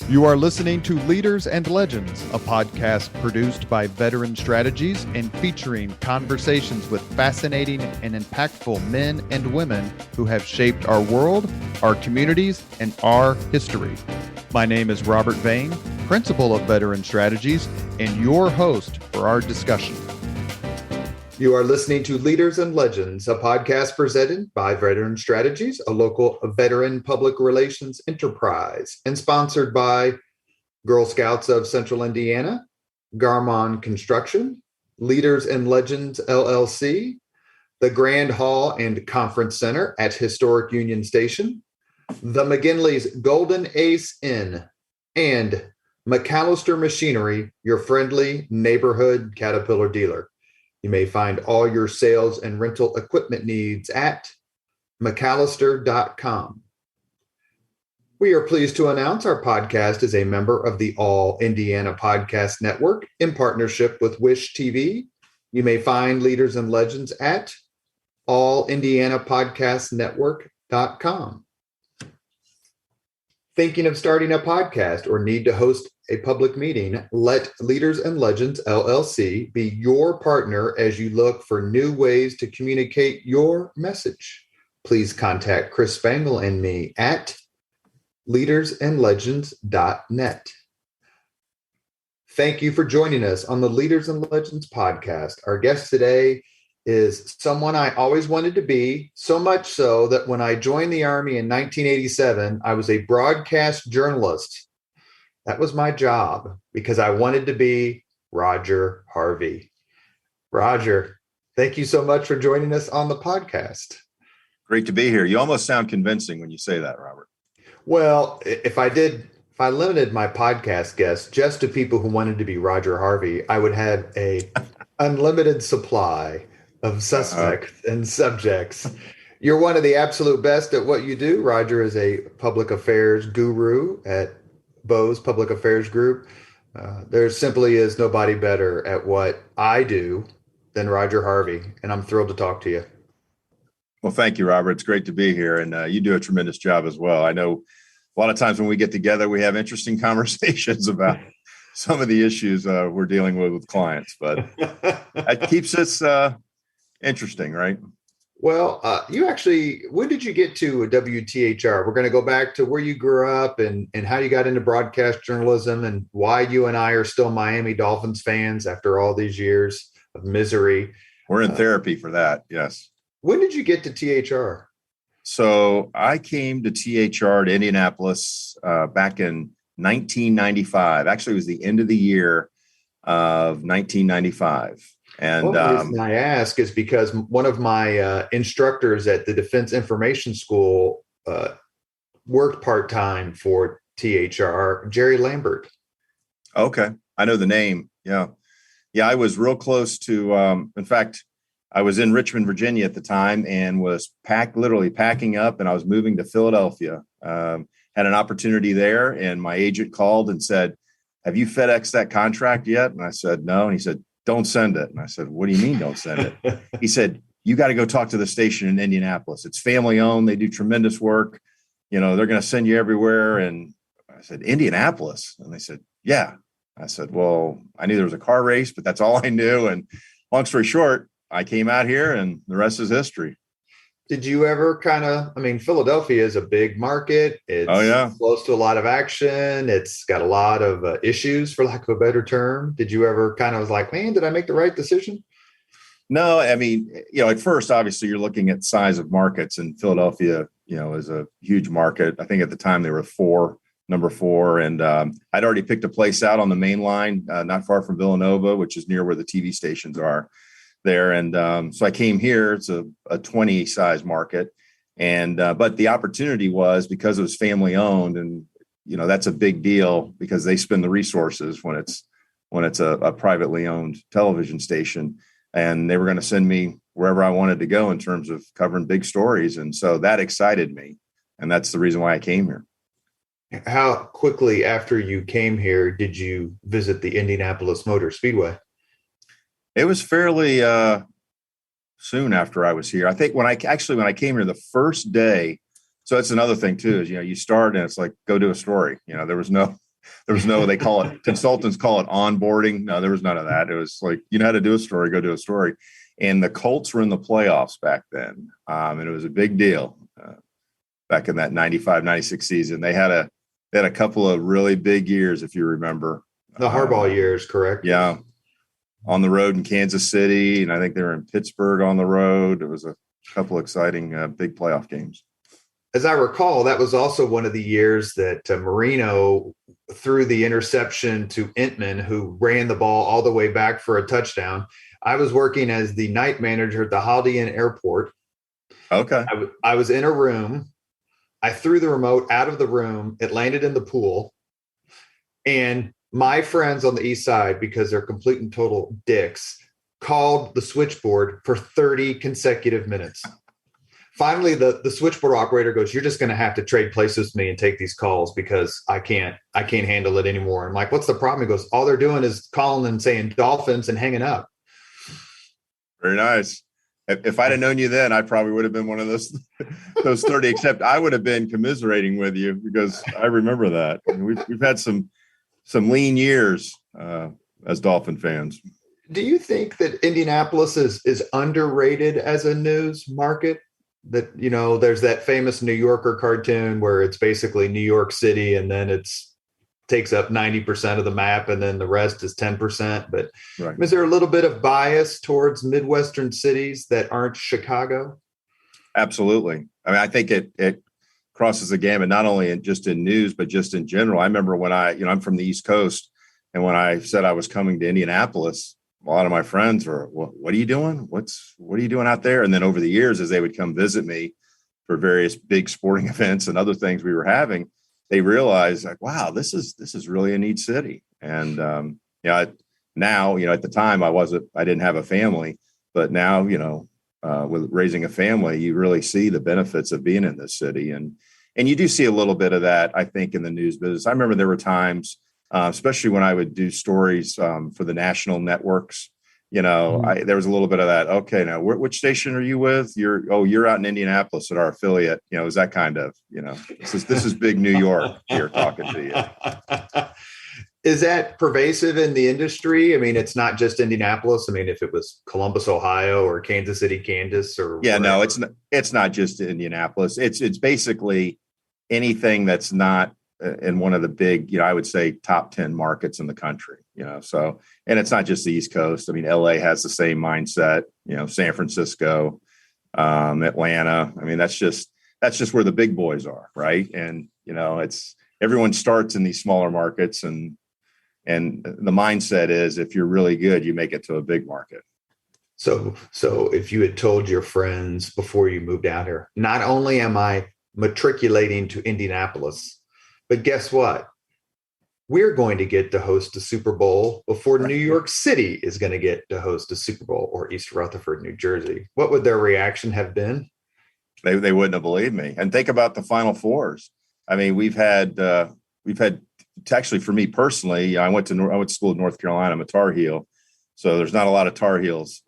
You are listening to Leaders and Legends, a podcast produced by Veteran Strategies and featuring conversations with fascinating and impactful men and women who have shaped our world, our communities, and our history. My name is Robert Vane, Principal of Veteran Strategies, and your host for our discussion. You are listening to Leaders and Legends, a podcast presented by Veteran Strategies, a local veteran public relations enterprise, and sponsored by Girl Scouts of Central Indiana, Garmon Construction, Leaders and Legends LLC, the Grand Hall and Conference Center at Historic Union Station, the McGinley's Golden Ace Inn, and McAllister Machinery, your friendly neighborhood Caterpillar dealer. You may find all your sales and rental equipment needs at McAllister.com. We are pleased to announce our podcast is a member of the All Indiana Podcast Network in partnership with Wish TV. You may find Leaders and Legends at allindianapodcastnetwork.com. Thinking of starting a podcast or need to host a public meeting? Let Leaders and Legends LLC be your partner as you look for new ways to communicate your message. Please contact Chris Spangle and me at leadersandlegends.net. Thank you for joining us on the Leaders and Legends podcast. Our guest today is someone I always wanted to be, so much so that when I joined the Army in 1987, I was a broadcast journalist. That was my job because I wanted to be Roger Harvey. Roger, thank you so much for joining us on the podcast. Great to be here. You almost sound convincing when you say that, Robert. Well, if I limited my podcast guests just to people who wanted to be Roger Harvey, I would have a unlimited supply of suspects and subjects. You're one of the absolute best at what you do. Roger is a public affairs guru at Bose Public Affairs Group. There simply is nobody better at what I do than Roger Harvey, and I'm thrilled to talk to you. Well, thank you, Robert. It's great to be here, and you do a tremendous job as well. I know a lot of times when we get together, we have interesting conversations about some of the issues we're dealing with clients, but that keeps us interesting, right? Well, when did you get to WTHR? We're going to go back to where you grew up and how you got into broadcast journalism and why you and I are still Miami Dolphins fans after all these years of misery. We're in therapy for that, yes. When did you get to THR? So I came to THR to Indianapolis back in 1995. Actually, it was the end of the year of 1995. And the reason I ask is because one of my instructors at the Defense Information School worked part-time for THR, Jerry Lambert. Okay. I know the name. Yeah. Yeah. I was real close to, in fact, I was in Richmond, Virginia at the time and was literally packing up, and I was moving to Philadelphia. Had an opportunity there, and my agent called and said, "Have you FedExed that contract yet?" And I said, "No." And he said, "Don't send it." And I said, "What do you mean don't send it?" He said, "You got to go talk to the station in Indianapolis. It's family owned. They do tremendous work. You know, they're going to send you everywhere." And I said, "Indianapolis?" And they said, "Yeah." I said, "Well, I knew there was a car race, but that's all I knew." And long story short, I came out here and the rest is history. Did you ever Philadelphia is a big market. It's close to a lot of action. It's got a lot of issues, for lack of a better term. Did you ever kind of was like, man, did I make the right decision? No, I mean, at first, obviously, you're looking at size of markets, and Philadelphia, is a huge market. I think at the time they were number four. And I'd already picked a place out on the main line, not far from Villanova, which is near where the TV stations are there. And so I came here. It's a 20 size market. And but the opportunity was because it was family owned, and that's a big deal because they spend the resources when it's a privately owned television station, and they were going to send me wherever I wanted to go in terms of covering big stories. And so that excited me, and that's the reason why I came here. How quickly after you came here did you visit the Indianapolis Motor Speedway? It was fairly soon after I was here. I think when I came here the first day, so that's another thing too, is, you start and it's like, go do a story. There was no There was no, they call it, consultants call it onboarding. No, there was none of that. It was like, you know how to do a story, go do a story. And the Colts were in the playoffs back then. And it was a big deal back in that 95, 96 season. They had a couple of really big years, if you remember. The Harbaugh years, correct? Yeah. On the road in Kansas City. And I think they were in Pittsburgh on the road. It was a couple exciting big playoff games. As I recall, that was also one of the years that Marino threw the interception to Entman, who ran the ball all the way back for a touchdown. I was working as the night manager at the Holiday Inn Airport. Okay. I was in a room. I threw the remote out of the room. It landed in the pool. And my friends on the east side, because they're complete and total dicks, called the switchboard for 30 consecutive minutes. Finally, the switchboard operator goes, "You're just going to have to trade places with me and take these calls because I can't handle it anymore." I'm like, "What's the problem?" He goes, "All they're doing is calling and saying Dolphins and hanging up." Very nice. If I'd have known you then, I probably would have been one of those 30, except I would have been commiserating with you because I remember that. I mean, we've had some lean years as Dolphin fans. Do you think that Indianapolis is underrated as a news market? That, you know, there's that famous New Yorker cartoon where it's basically New York City and then it's takes up 90% of the map and then the rest is 10%. But right. Is there a little bit of bias towards Midwestern cities that aren't Chicago? Absolutely. I mean, I think it crosses the gamut, not only just in news, but just in general. I remember when I'm from the East Coast, and when I said I was coming to Indianapolis, a lot of my friends were, "What are you doing? What are you doing out there?" And then over the years, as they would come visit me for various big sporting events and other things we were having, they realized, like, wow, this is really a neat city. And now, at the time I didn't have a family, but now, with raising a family, you really see the benefits of being in this city. And you do see a little bit of that, I think, in the news business. I remember there were times, especially when I would do stories for the national networks, there was a little bit of that. Okay, now which station are you with? You're out in Indianapolis at our affiliate. Is that kind of, this is big New York here talking to you. Is that pervasive in the industry? I mean, it's not just Indianapolis. I mean, if it was Columbus, Ohio, or Kansas City, Kansas, or yeah, wherever. No, it's not just Indianapolis. It's basically anything that's not in one of the big, I would say top 10 markets in the country, so, and it's not just the East Coast. I mean, LA has the same mindset, San Francisco, Atlanta. I mean, that's just where the big boys are. Right. And, everyone starts in these smaller markets and the mindset is if you're really good, you make it to a big market. So if you had told your friends before you moved out here, not only am I matriculating to Indianapolis, but guess what? We're going to get to host a Super Bowl before New York City is going to get to host a Super Bowl, or East Rutherford, New Jersey. What would their reaction have been? They wouldn't have believed me. And think about the Final Fours. I mean, we've had actually, for me personally, I went to school in North Carolina. I'm a Tar Heel, so there's not a lot of Tar Heels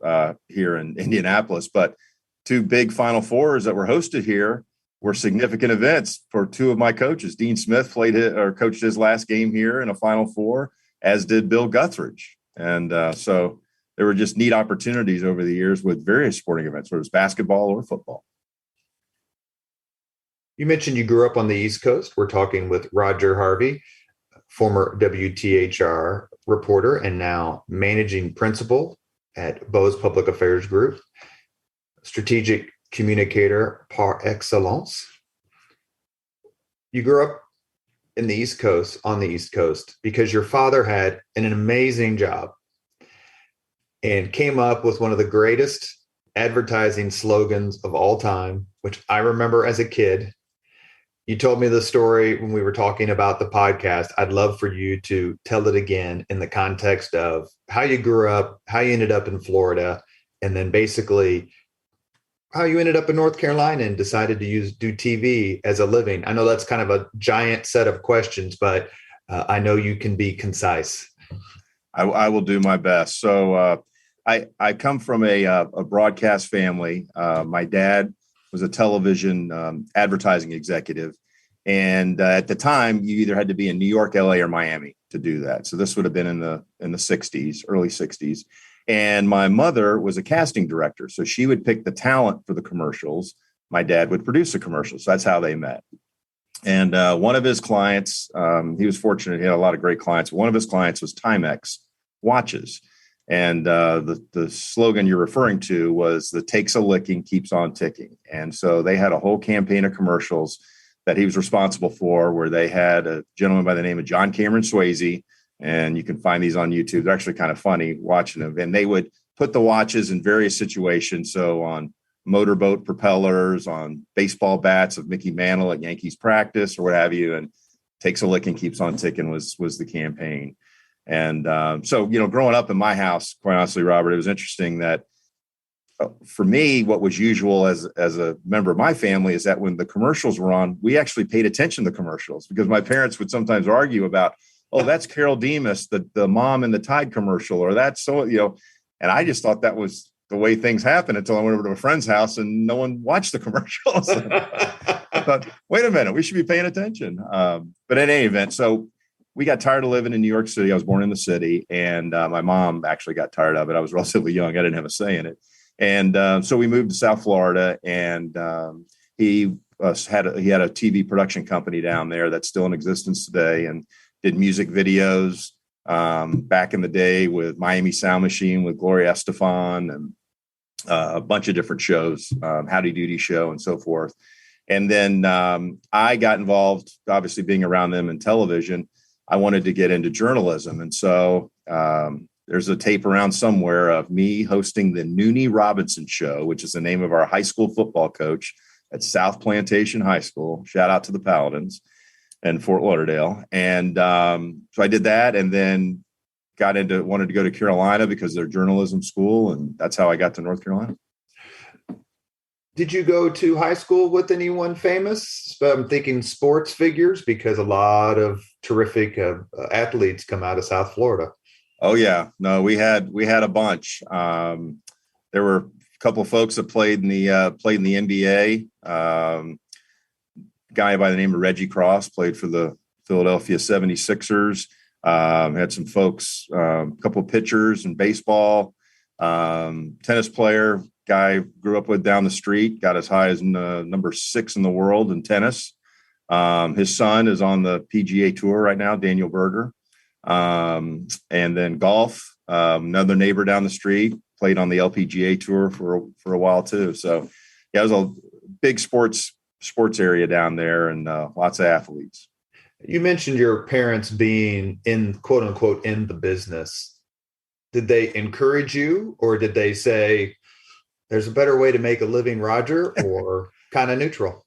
here in Indianapolis. But two big Final Fours that were hosted here were significant events for two of my coaches. Dean Smith coached his last game here in a Final Four, as did Bill Guthridge. And so there were just neat opportunities over the years with various sporting events, whether it was basketball or football. You mentioned you grew up on the East Coast. We're talking with Roger Harvey, former WTHR reporter and now managing principal at Bose Public Affairs Group, strategic communicator par excellence. You grew up on the East Coast because your father had an amazing job and came up with one of the greatest advertising slogans of all time, which I remember as a kid. You told me the story when we were talking about the podcast. I'd love for you to tell it again in the context of how you grew up, how you ended up in Florida, and then basically how you ended up in North Carolina and decided to do TV as a living. I know that's kind of a giant set of questions, but I know you can be concise. I will do my best. So I come from a broadcast family. My dad was a television advertising executive, And at the time, you either had to be in New York, LA, or Miami to do that. So this would have been in the 60s, early 60s. And my mother was a casting director. So she would pick the talent for the commercials. My dad would produce the commercials. So that's how they met. And one of his clients, he was fortunate. He had a lot of great clients. One of his clients was Timex watches. And the slogan you're referring to was "the takes a licking, keeps on ticking." And so they had a whole campaign of commercials that he was responsible for, where they had a gentleman by the name of John Cameron Swayze. And you can find these on YouTube. They're actually kind of funny watching them. And they would put the watches in various situations. So on motorboat propellers, on baseball bats of Mickey Mantle at Yankees practice or what have you. And "takes a licking, keeps on ticking" was the campaign. And so, growing up in my house, quite honestly, Robert, it was interesting that for me, what was usual as a member of my family is that when the commercials were on, we actually paid attention to the commercials, because my parents would sometimes argue about, "Oh, that's Carol Demas, the mom in the Tide commercial," or that's so, and I just thought that was the way things happen until I went over to a friend's house and no one watched the commercials. I thought, wait a minute, we should be paying attention. But in any event, so we got tired of living in New York City. I was born in the city, and my mom actually got tired of it. I was relatively young. I didn't have a say in it. And so we moved to South Florida, and he had a TV production company down there that's still in existence today, and did music videos back in the day with Miami Sound Machine with Gloria Estefan, and a bunch of different shows, Howdy Doody Show and so forth. And then I got involved, obviously being around them in television. I wanted to get into journalism. And so there's a tape around somewhere of me hosting the Noonie Robinson Show, which is the name of our high school football coach at South Plantation High School. Shout out to the Paladins in Fort Lauderdale. And so I did that, and then wanted to go to Carolina because they're journalism school. And that's how I got to North Carolina. Did you go to high school with anyone famous? I'm thinking sports figures, because a lot of terrific athletes come out of South Florida. Oh yeah, no, we had a bunch. There were a couple of folks that played in the NBA. Guy by the name of Reggie Cross played for the Philadelphia 76ers. Had some folks, a couple of pitchers in baseball, tennis player. Guy grew up with down the street, got as high as number 6 in the world in tennis. His son is on the PGA Tour right now, Daniel Berger. And then golf, another neighbor down the street played on the LPGA Tour for a while too. So yeah, it was a big sports area down there, and lots of athletes. You mentioned your parents being in, quote unquote, in the business. Did they encourage you, or did they say, "There's a better way to make a living, Roger," or kind of neutral?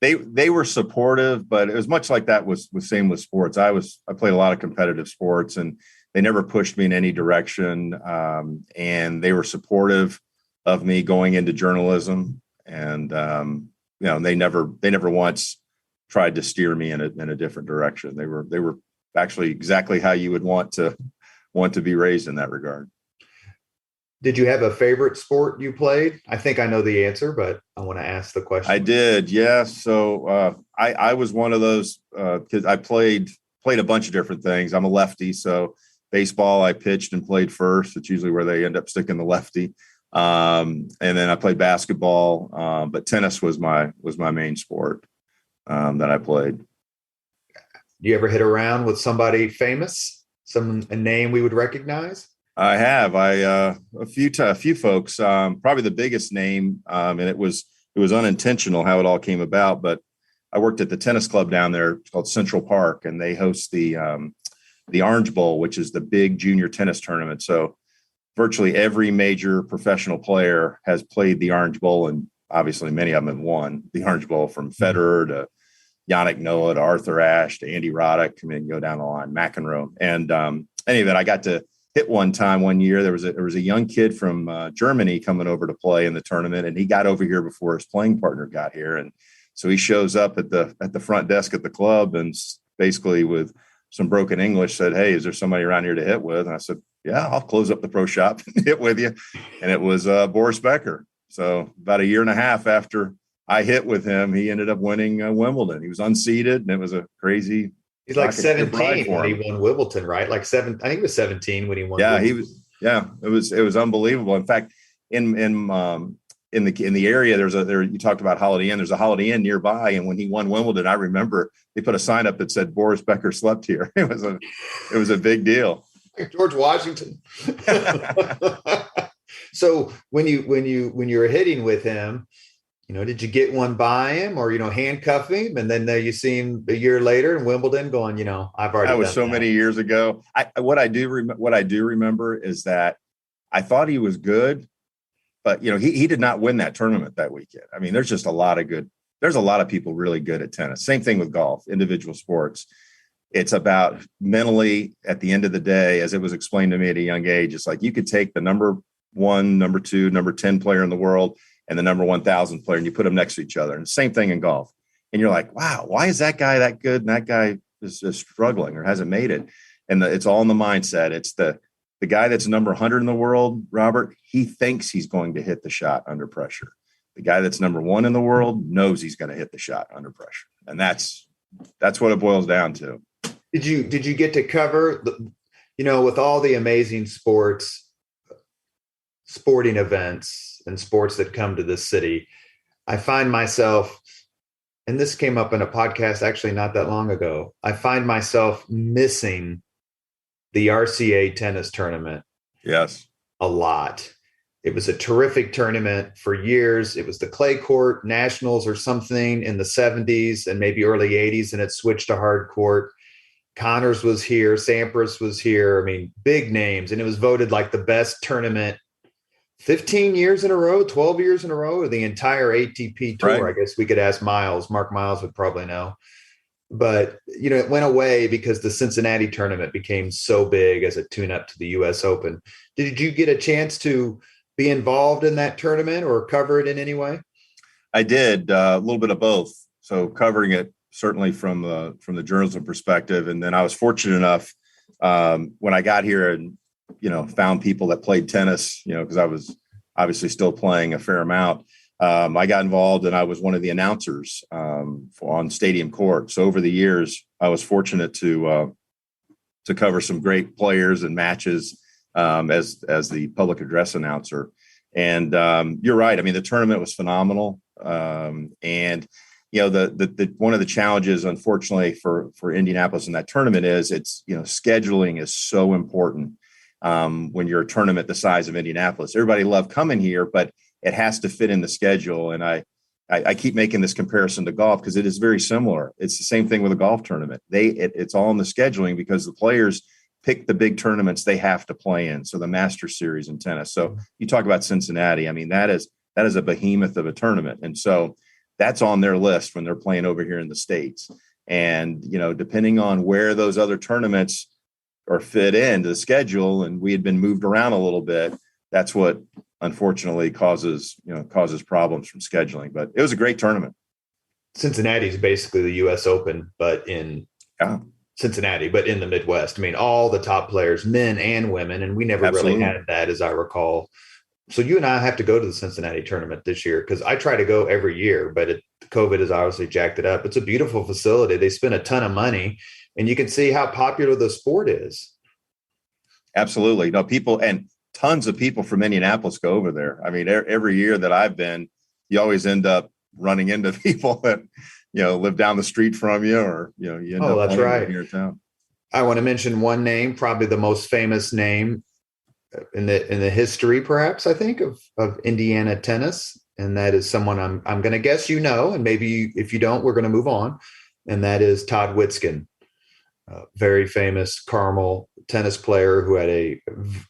They were supportive, but it was much like that was same with sports. I played a lot of competitive sports, and they never pushed me in any direction. And they were supportive of me going into journalism, and they never once tried to steer me in a different direction. They were actually exactly how you would want to be raised in that regard. Did you have a favorite sport you played? I think I know the answer, but I want to ask the question. I did, yeah. So I was one of those kids. I played a bunch of different things. I'm a lefty, so baseball I pitched and played first. It's usually where they end up sticking the lefty. And then I played basketball, but tennis was my main sport that I played. Do you ever hit around with somebody famous, a name we would recognize? I have. A few folks. Probably the biggest name, and it was unintentional how it all came about. But I worked at the tennis club down there called Central Park, and they host the Orange Bowl, which is the big junior tennis tournament. So virtually every major professional player has played the Orange Bowl, and obviously many of them have won the Orange Bowl, from Federer to Yannick Noah to Arthur Ashe to Andy Roddick. I mean, go down the line, McEnroe. And anyway, I got to hit one year. There was a young kid from Germany coming over to play in the tournament, and he got over here before his playing partner got here. And so he shows up at the front desk at the club, and basically with some broken English said, "Hey, is there somebody around here to hit with?" And I said, "Yeah, I'll close up the pro shop and hit with you." And it was Boris Becker. So about a year and a half after I hit with him. He ended up winning Wimbledon. He was unseeded, and it was a crazy. He's like rocket ship 17 ride for when him. he won Wimbledon, right? Like I think he was 17 when he won. Yeah, Wimbledon. he was. Yeah, it was unbelievable. In fact, in the area, you talked about Holiday Inn. There's a Holiday Inn nearby, and when he won Wimbledon, I remember they put a sign up that said Boris Becker slept here. It was a big deal. George Washington. So when you were hitting with him, did you get one by him or handcuff him, and then you see him a year later in Wimbledon going, I've already. That was done so that. many years ago. What I do remember is that I thought he was good, but he did not win that tournament that weekend. I mean, there's just a lot of people really good at tennis. Same thing with golf, individual sports. It's about mentally at the end of the day, as it was explained to me at a young age, it's like you could take the number 1, number 2, number 10 player in the world and the number 1,000 player, and you put them next to each other. And same thing in golf. And you're like, wow, why is that guy that good? And that guy is struggling or hasn't made it. And it's all in the mindset. It's the guy that's number 100 in the world, Robert, he thinks he's going to hit the shot under pressure. The guy that's number 1 in the world knows he's going to hit the shot under pressure. And that's what it boils down to. Did you get to cover, with all the amazing sporting events and sports that come to this city, I find myself, and this came up in a podcast actually not that long ago, I find myself missing the RCA tennis tournament. Yes. A lot. It was a terrific tournament for years. It was the clay court nationals or something in the 70s and maybe early 80s, and it switched to hard court. Connors was here. Sampras was here. I mean, big names. And it was voted like the best tournament 15 years in a row, 12 years in a row, or the entire ATP tour. Right. I guess we could ask Miles. Mark Miles would probably know. But, it went away because the Cincinnati tournament became so big as a tune-up to the U.S. Open. Did you get a chance to be involved in that tournament or cover it in any way? I did a little bit of both. So covering it certainly from the journalism perspective. And then I was fortunate enough when I got here and, found people that played tennis, because I was obviously still playing a fair amount. I got involved and I was one of the announcers on Stadium Court. So over the years, I was fortunate to cover some great players and matches as the public address announcer. And you're right. I mean, the tournament was phenomenal. And the one of the challenges, unfortunately, for Indianapolis in that tournament is scheduling is so important. When you're a tournament the size of Indianapolis, everybody loved coming here, but it has to fit in the schedule. And I keep making this comparison to golf because it is very similar. It's the same thing with a golf tournament. It's all in the scheduling because the players pick the big tournaments they have to play in. So the Masters Series in tennis. So you talk about Cincinnati. I mean, that is a behemoth of a tournament. And so that's on their list when they're playing over here in the States. And, depending on where those other tournaments are fit into the schedule, and we had been moved around a little bit, that's what unfortunately causes problems from scheduling. But it was a great tournament. Cincinnati is basically the U.S. Open, but in Cincinnati, but in the Midwest. I mean, all the top players, men and women, and we never Absolutely. really had that, as I recall. So you and I have to go to the Cincinnati tournament this year because I try to go every year, but COVID has obviously jacked it up. It's a beautiful facility. They spend a ton of money, and you can see how popular the sport is. Absolutely. No, people and tons of people from Indianapolis go over there. I mean, every year that I've been, you always end up running into people that, live down the street from you, or, you end up that's right. here in town. I want to mention one name, probably the most famous name in the history, perhaps, I think, of Indiana tennis. And that is someone I'm going to guess, and maybe if you don't, we're going to move on. And that is Todd Whitskin, very famous Carmel tennis player who had a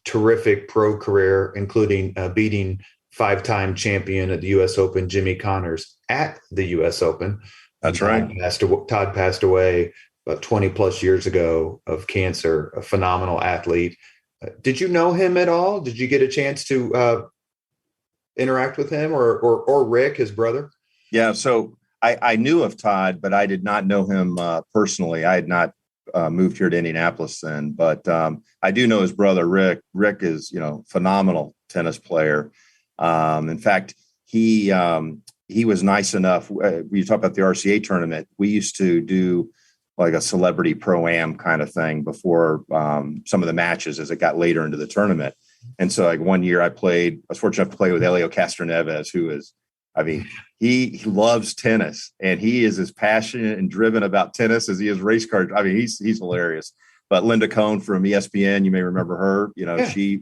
terrific pro career, including beating 5-time champion at the U.S. Open, Jimmy Connors, at the U.S. Open. That's right. Todd passed away about 20 plus years ago of cancer, a phenomenal athlete. Did you know him at all? Did you get a chance to interact with him or Rick, his brother? Yeah. So I knew of Todd, but I did not know him personally. I had not moved here to Indianapolis then, but I do know his brother, Rick. Rick is, phenomenal tennis player. In fact, he he was nice enough. You talk about the RCA tournament. We used to do like a celebrity pro-am kind of thing before some of the matches as it got later into the tournament. And so like one year I was fortunate enough to play with Elio Castroneves, who is, I mean, he loves tennis, and he is as passionate and driven about tennis as he is race cars. I mean, he's hilarious. But Linda Cohn from ESPN, you may remember her. You know,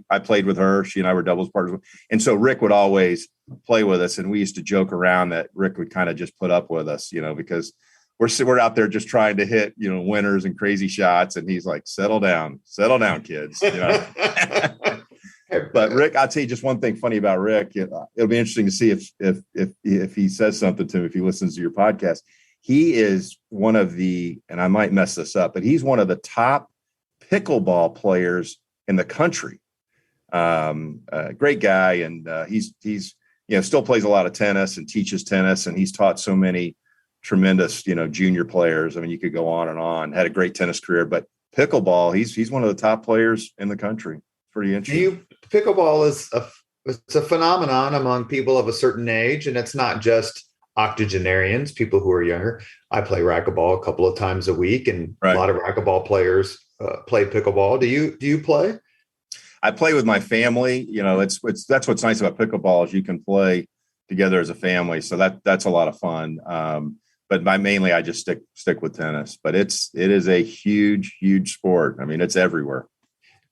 I played with her. She and I were doubles partners. And so Rick would always play with us, and we used to joke around that Rick would kind of just put up with us, you know, because we're out there just trying to hit, you know, winners and crazy shots, and he's like, settle down, kids. You know. But Rick, I'll tell you just one thing funny about Rick. It'll be interesting to see if he says something to him, if he listens to your podcast. He is one of and I might mess this up, but he's one of the top pickleball players in the country. Great guy. And he's, you know, still plays a lot of tennis and teaches tennis. And he's taught so many tremendous, you know, junior players. I mean, you could go on and on. Had a great tennis career, but pickleball, he's one of the top players in the country. Pretty interesting. Pickleball is it's a phenomenon among people of a certain age, and it's not just octogenarians, people who are younger. I play racquetball a couple of times a week, and a lot of racquetball players play pickleball. Do you play? I play with my family. You know, that's what's nice about pickleball is you can play together as a family. So that's a lot of fun. But mainly I just stick with tennis. But it is a huge, huge sport. I mean, it's everywhere.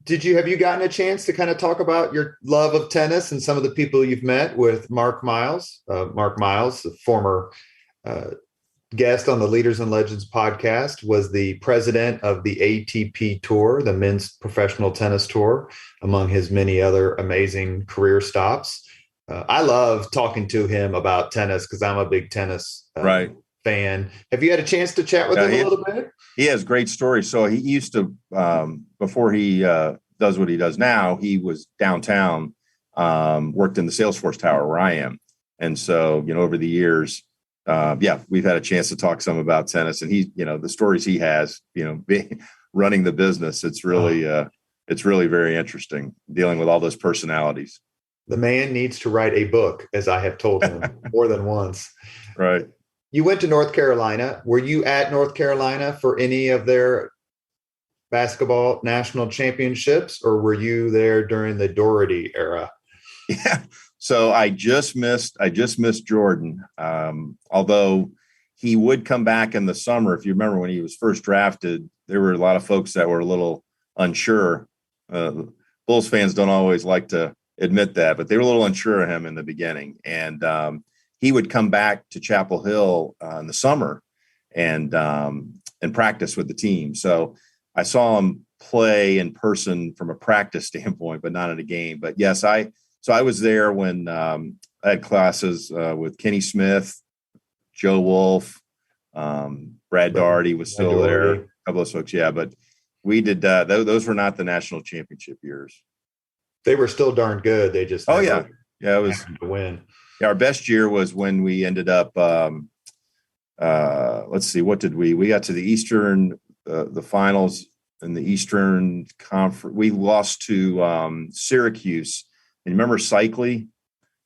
Have you gotten a chance to kind of talk about your love of tennis and some of the people you've met with Mark Miles? Mark Miles, the former guest on the Leaders and Legends podcast, was the president of the ATP Tour, the men's professional tennis tour, among his many other amazing career stops. I love talking to him about tennis because I'm a big tennis fan. Have you had a chance to chat with him a little bit? He has great stories. So he used to, before he does what he does now, he was downtown, worked in the Salesforce Tower where I am. And so, you know, over the years, we've had a chance to talk some about tennis, and he, you know, the stories he has, you know, running the business, it's really very interesting dealing with all those personalities. The man needs to write a book, as I have told him more than once. Right. You went to North Carolina. Were you at North Carolina for any of their basketball national championships, or were you there during the Doherty era? Yeah. So I just missed Jordan. Although he would come back in the summer. If you remember when he was first drafted, there were a lot of folks that were a little unsure. Bulls fans don't always like to admit that, but they were a little unsure of him in the beginning. And he would come back to Chapel Hill in the summer and practice with the team. So I saw him play in person from a practice standpoint, but not in a game. But yes, I was there when I had classes with Kenny Smith, Joe Wolf, Brad Daugherty was still there, a couple of folks. Yeah, but we did those were not the national championship years. They were still darn good. They just it was to win. Yeah, our best year was when we ended up. Let's see, what did we got to the Eastern, the finals in the Eastern Conference. We lost to Syracuse. And remember Cycli?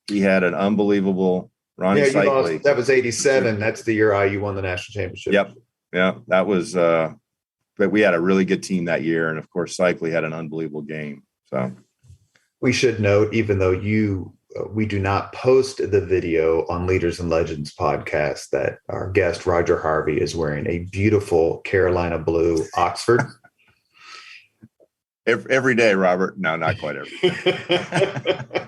He had an unbelievable Ronnie Cycli. That was 87. That's the year IU won the national championship. Yep. Yeah, that was. But we had a really good team that year, and of course, Cycli had an unbelievable game. So we should note, even though we do not post the video on Leaders and Legends podcast, that our guest, Roger Harvey, is wearing a beautiful Carolina blue Oxford. Every day, Robert. No, not quite every day.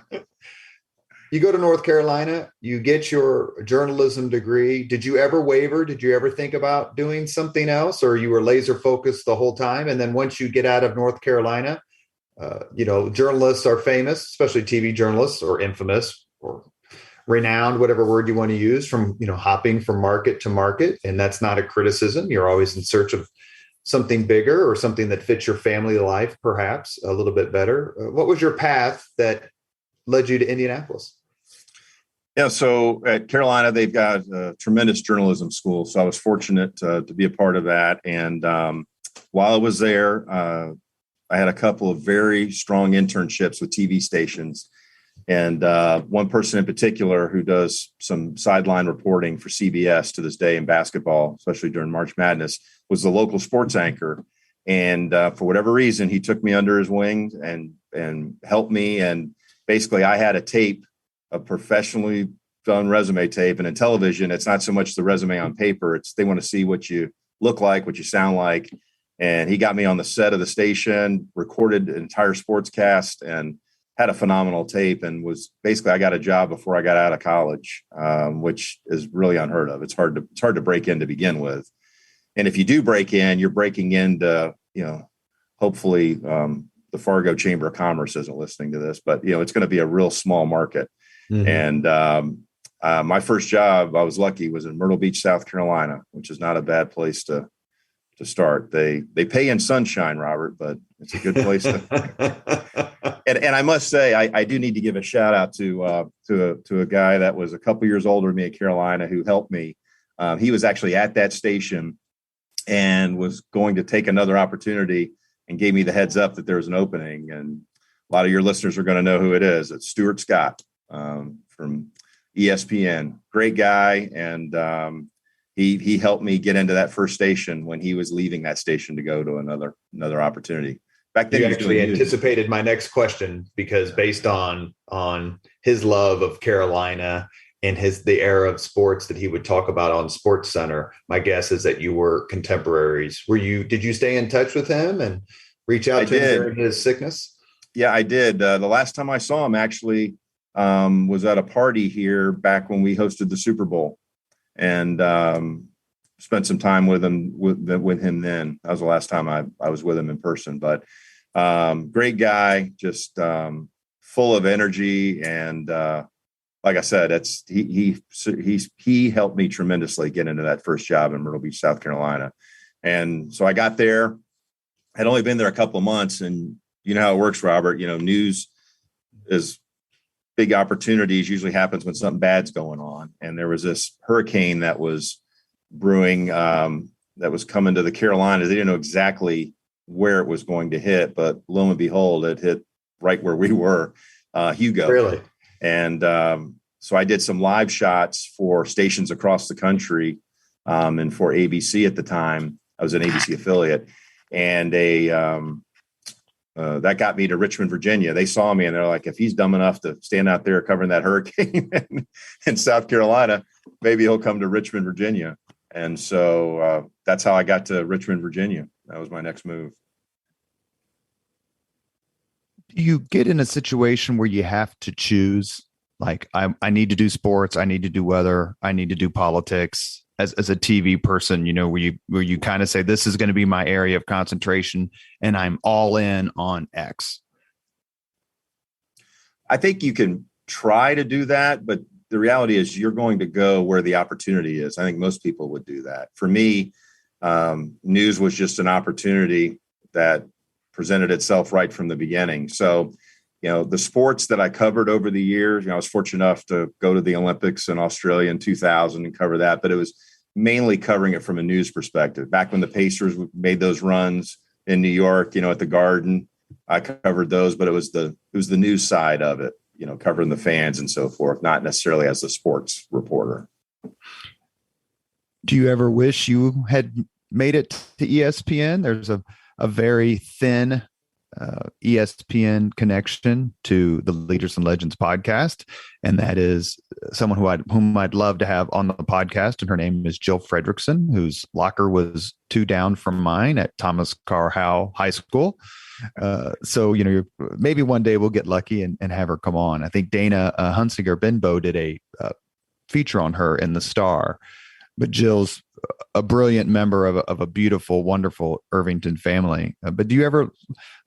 You go to North Carolina, you get your journalism degree. Did you ever waver? Did you ever think about doing something else, or you were laser focused the whole time? And then once you get out of North Carolina, journalists are famous, especially TV journalists, or infamous or renowned, whatever word you want to use, from, hopping from market to market. And that's not a criticism. You're always in search of something bigger or something that fits your family life, perhaps a little bit better. What was your path that led you to Indianapolis? Yeah, so at Carolina, they've got a tremendous journalism school. So I was fortunate to be a part of that. And while I was there, I had a couple of very strong internships with TV stations. And one person in particular who does some sideline reporting for CBS to this day in basketball, especially during March Madness, was the local sports anchor. And for whatever reason, he took me under his wing and helped me. And basically, I had a tape, a professionally done resume tape. And in television, it's not so much the resume on paper. It's they want to see what you look like, what you sound like. And he got me on the set of the station, recorded an entire sportscast, and had a phenomenal tape. And was basically, I got a job before I got out of college, which is really unheard of. It's hard to break in to begin with. And if you do break in, you're breaking into, hopefully the Fargo Chamber of Commerce isn't listening to this, but it's going to be a real small market. Mm-hmm. And my first job, I was lucky, was in Myrtle Beach, South Carolina, which is not a bad place to start. They pay in sunshine, Robert, but it's a good place to. And I must say, I do need to give a shout out to a guy that was a couple years older than me at Carolina who helped me. He was actually at that station and was going to take another opportunity and gave me the heads up that there was an opening. And a lot of your listeners are going to know who it is. It's Stuart Scott from ESPN. Great guy. And he helped me get into that first station when he was leaving that station to go to another opportunity. Back then, you actually anticipated my next question, because based on his love of Carolina and the era of sports that he would talk about on Sports Center, my guess is that you were contemporaries. Did you stay in touch with him and reach out to him during his sickness? Yeah, I did. The last time I saw him actually was at a party here back when we hosted the Super Bowl, and spent some time with him then. That was the last time I was with him in person. But great guy, just full of energy, and like I said, he helped me tremendously get into that first job in Myrtle Beach, South Carolina. And so I got there. I'd only been there a couple of months, and you know how it works, Robert. News is big opportunities usually happens when something bad's going on. And there was this hurricane that was brewing, that was coming to the Carolinas. They didn't know exactly where it was going to hit, but lo and behold, it hit right where we were, Hugo. Really? And so I did some live shots for stations across the country, and for ABC at the time. I was an ABC affiliate, and that got me to Richmond, Virginia. They saw me and they're like, if he's dumb enough to stand out there covering that hurricane in South Carolina, maybe he'll come to Richmond, Virginia. And so that's how I got to Richmond, Virginia. That was my next move. You get in a situation where you have to choose, like, I need to do sports, I need to do weather, I need to do politics. As a TV person, where you kind of say, this is going to be my area of concentration and I'm all in on X? I think you can try to do that, but the reality is you're going to go where the opportunity is. I think most people would do that. For me, news was just an opportunity that presented itself right from the beginning. So, the sports that I covered over the years, I was fortunate enough to go to the Olympics in Australia in 2000 and cover that, but it was mainly covering it from a news perspective. Back when the Pacers made those runs in New York, at the Garden, I covered those, but it was the news side of it, covering the fans and so forth, not necessarily as a sports reporter. Do you ever wish you had made it to ESPN? There's a very thin ESPN connection to the Leaders and Legends podcast, and that is someone whom I'd love to have on the podcast, and her name is Jill Fredrickson, whose locker was 2 down from mine at Thomas Carr Howe High School. So maybe one day we'll get lucky and have her come on. I think Dana Hunsinger Benbow did a feature on her in the Star, but Jill's a brilliant member of a beautiful, wonderful Irvington family. But do you ever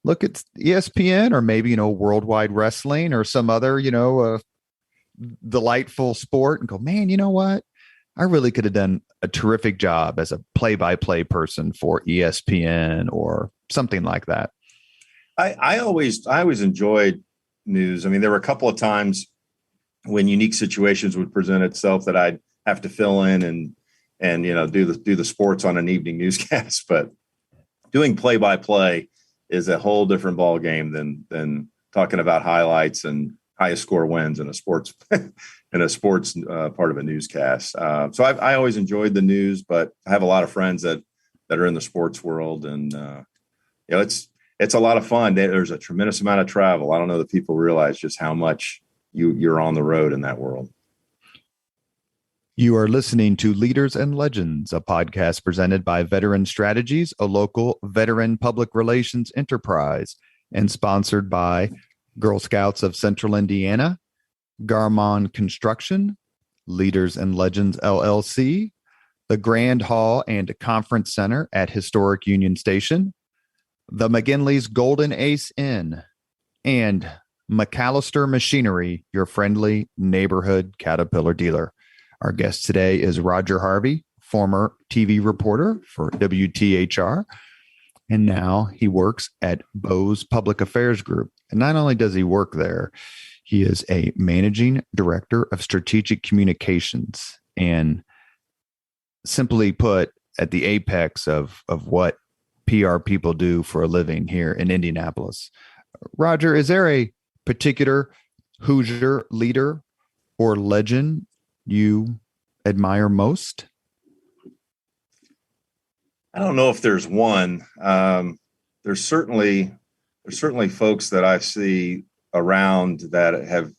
look at ESPN or maybe, Worldwide Wrestling or some other, delightful sport and go, man, you know what? I really could have done a terrific job as a play-by-play person for ESPN or something like that. I always enjoyed news. I mean, there were a couple of times when unique situations would present itself that I'd have to fill in and do the sports on an evening newscast, but doing play-by-play is a whole different ball game than talking about highlights. And highest score wins in a sports part of a newscast. So I always enjoyed the news, but I have a lot of friends that are in the sports world, and it's a lot of fun. There's a tremendous amount of travel. I don't know that people realize just how much you're on the road in that world. You are listening to Leaders and Legends, a podcast presented by Veteran Strategies, a local veteran public relations enterprise, and sponsored by Girl Scouts of Central Indiana, Garmon Construction, Leaders and Legends LLC, the Grand Hall and Conference Center at Historic Union Station, the McGinley's Golden Ace Inn, and McAllister Machinery, your friendly neighborhood Caterpillar dealer. Our guest today is Roger Harvey, former TV reporter for WTHR, and now he works at Bose Public Affairs Group. And not only does he work there, he is a managing director of strategic communications, and simply put, at the apex of what PR people do for a living here in Indianapolis. Roger, is there a particular Hoosier leader or legend you admire most? I don't know if there's one. There's certainly folks that I see around that have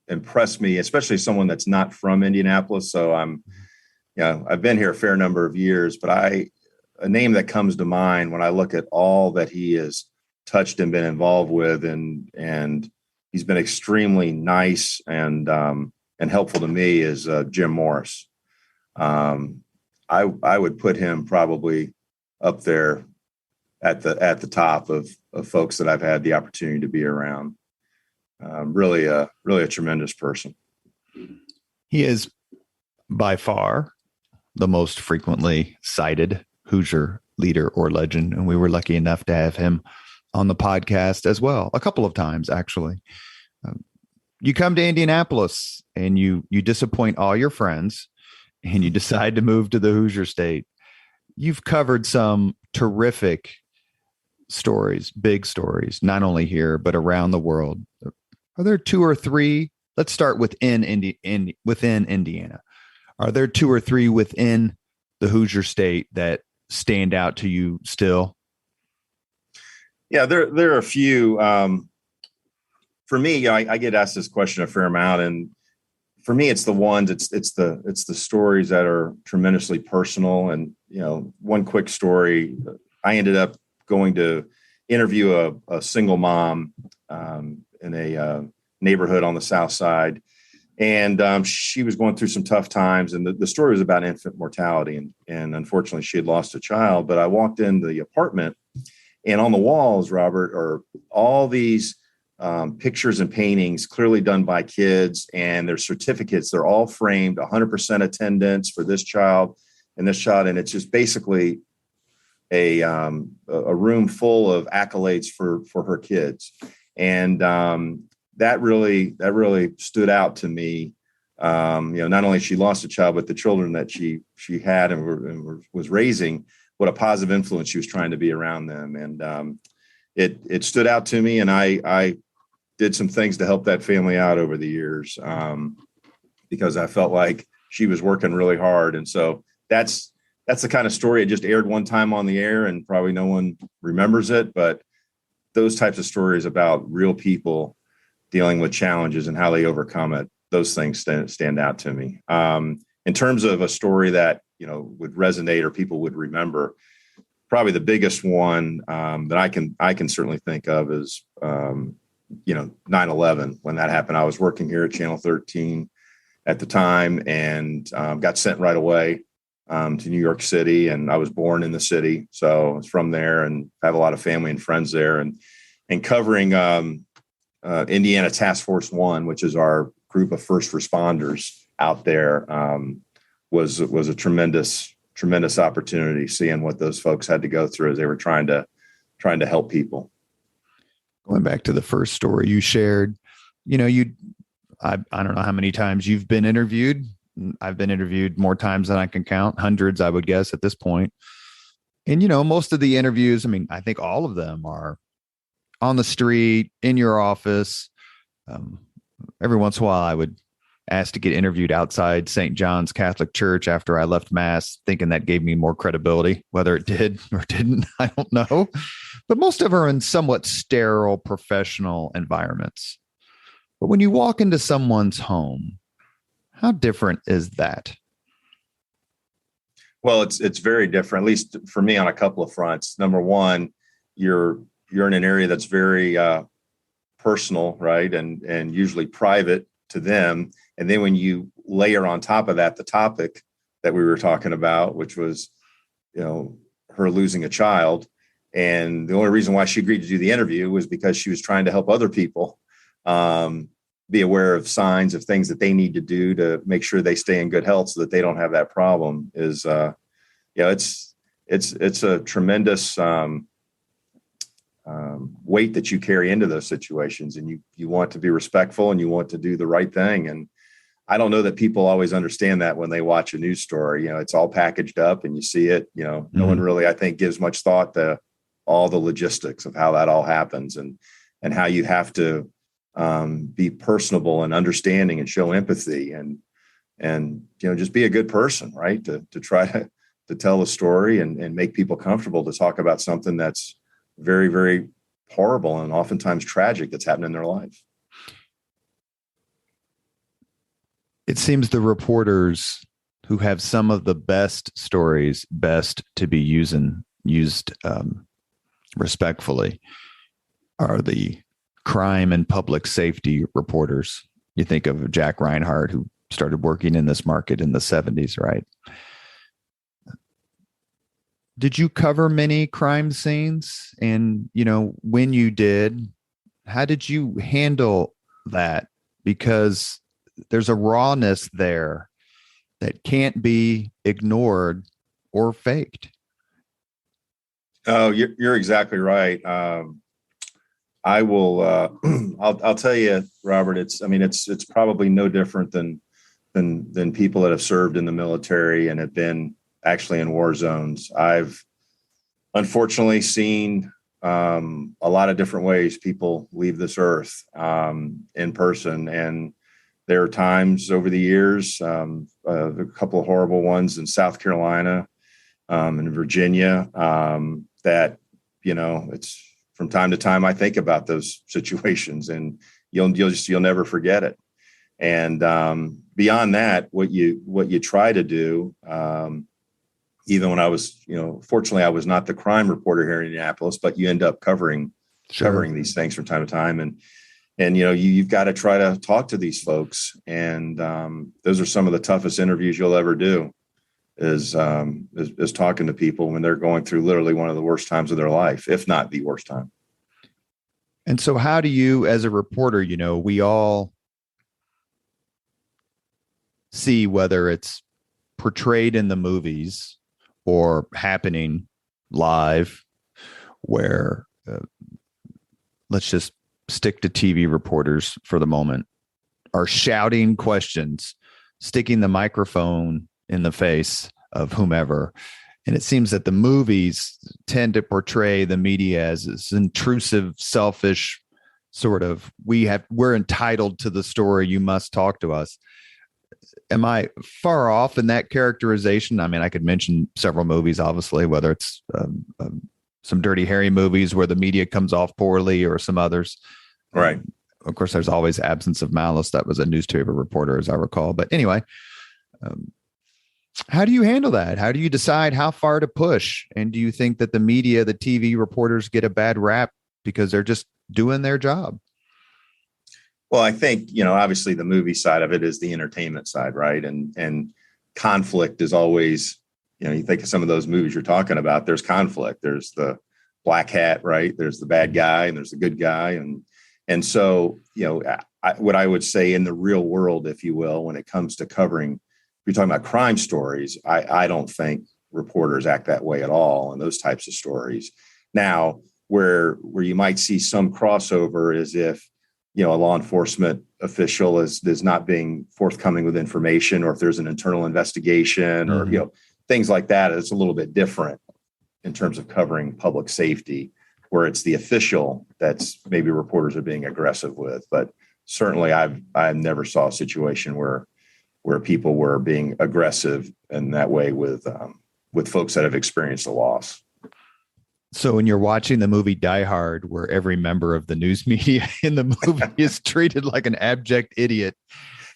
impressed me, especially someone that's not from Indianapolis. So I've been here a fair number of years, but a name that comes to mind when I look at all that he has touched and been involved with, and he's been extremely nice and helpful to me, is Jim Morris. I would put him probably up there at the top of folks that I've had the opportunity to be around. Really a tremendous person. He is by far the most frequently cited Hoosier leader or legend, and we were lucky enough to have him on the podcast as well, a couple of times actually. You come to Indianapolis and you disappoint all your friends, and you decide to move to the Hoosier State. You've covered some terrific stories, big stories, not only here, but around the world. Are there two or three? Let's start within Indiana. Are there two or three within the Hoosier State that stand out to you still? Yeah, there are a few. For me, I get asked this question a fair amount, and for me, it's the ones. It's the stories that are tremendously personal. And one quick story: I ended up going to interview a single mom in a neighborhood on the South Side, and she was going through some tough times. And the story was about infant mortality, and unfortunately, she had lost a child. But I walked into the apartment, and on the walls, Robert, are all these pictures and paintings clearly done by kids, and their certificates. They're all framed, 100% attendance for this child and this child. And it's just basically a room full of accolades for her kids. And that really stood out to me. Not only she lost a child, but the children that she had and was raising, what a positive influence she was trying to be around them. And it stood out to me, and I did some things to help that family out over the years, because I felt like she was working really hard. And so that's the kind of story. It just aired one time on the air, and probably no one remembers it, but those types of stories about real people dealing with challenges and how they overcome it, those things stand out to me. In terms of a story that, would resonate or people would remember, probably the biggest one that I can certainly think of is, 9/11. When that happened, I was working here at Channel 13 at the time, and got sent right away to New York City. And I was born in the city, so I was from there and have a lot of family and friends there. And covering Indiana Task Force 1, which is our group of first responders out there, was a tremendous opportunity, seeing what those folks had to go through as they were trying to help people. Going back to the first story you shared, I don't know how many times you've been interviewed. I've been interviewed more times than I can count, hundreds, I would guess at this point. And, most of the interviews, I think all of them are on the street, in your office, every once in a while I would ask to get interviewed outside St. John's Catholic Church after I left Mass, thinking that gave me more credibility. Whether it did or didn't, I don't know. But most of them are in somewhat sterile professional environments. But when you walk into someone's home, how different is that? Well, it's very different, at least for me, on a couple of fronts. Number one, you're in an area that's very personal, right, and usually private to them. And then when you layer on top of that the topic that we were talking about, which was, her losing a child, and the only reason why she agreed to do the interview was because she was trying to help other people be aware of signs of things that they need to do to make sure they stay in good health so that they don't have that problem. It's a tremendous weight that you carry into those situations, and you want to be respectful and you want to do the right thing. And I don't know that people always understand that when they watch a news story. It's all packaged up and you see it. No one really, I think, gives much thought to all the logistics of how that all happens and how you have to be personable and understanding and show empathy and just be a good person, right? To try to tell a story and make people comfortable to talk about something that's very, very horrible and oftentimes tragic that's happened in their life. It seems the reporters who have some of the best stories best to be used respectfully are the crime and public safety reporters. You think of Jack Reinhardt, who started working in this market in the 70s, right? Did you cover many crime scenes? And, when you did, how did you handle that? Because there's a rawness there that can't be ignored or faked. Oh, you're exactly right. I will. I'll tell you, Robert. It's probably no different than people that have served in the military and have been actually in war zones. I've unfortunately seen a lot of different ways people leave this earth in person, and there are times over the years, a couple of horrible ones in South Carolina and Virginia that it's. From time to time, I think about those situations, and you'll never forget it. And beyond that, what you try to do, even when I was, fortunately, I was not the crime reporter here in Indianapolis, but you end up covering these things from time to time, and you've got to try to talk to these folks, and those are some of the toughest interviews you'll ever do. Is talking to people when they're going through literally one of the worst times of their life, if not the worst time. And so how do you, as a reporter, we all see whether it's portrayed in the movies or happening live, where let's just stick to TV reporters for the moment, are shouting questions, sticking the microphone in the face of whomever. And it seems that the movies tend to portray the media as this intrusive, selfish sort of, we're entitled to the story. You must talk to us. Am I far off in that characterization? I mean, I could mention several movies, obviously, whether it's some Dirty Harry movies where the media comes off poorly or some others. Right. Of course, there's always absence of malice. That was a newspaper reporter, as I recall. But anyway, how do you handle that? How do you decide how far to push? And do you think that the media, the TV reporters, get a bad rap because they're just doing their job? Well, I think, obviously the movie side of it is the entertainment side, right? And conflict is always, you think of some of those movies you're talking about, there's conflict. There's the black hat, right? There's the bad guy and there's the good guy. And so, what I would say in the real world, if you will, when it comes to covering, if you're talking about crime stories, I don't think reporters act that way at all in those types of stories. Now, where you might see some crossover is if, a law enforcement official is not being forthcoming with information, or if there's an internal investigation or, things like that. It's a little bit different in terms of covering public safety, where it's the official that's maybe reporters are being aggressive with. But certainly I never saw a situation where people were being aggressive in that way with folks that have experienced a loss. So when you're watching the movie Die Hard, where every member of the news media in the movie is treated like an abject idiot,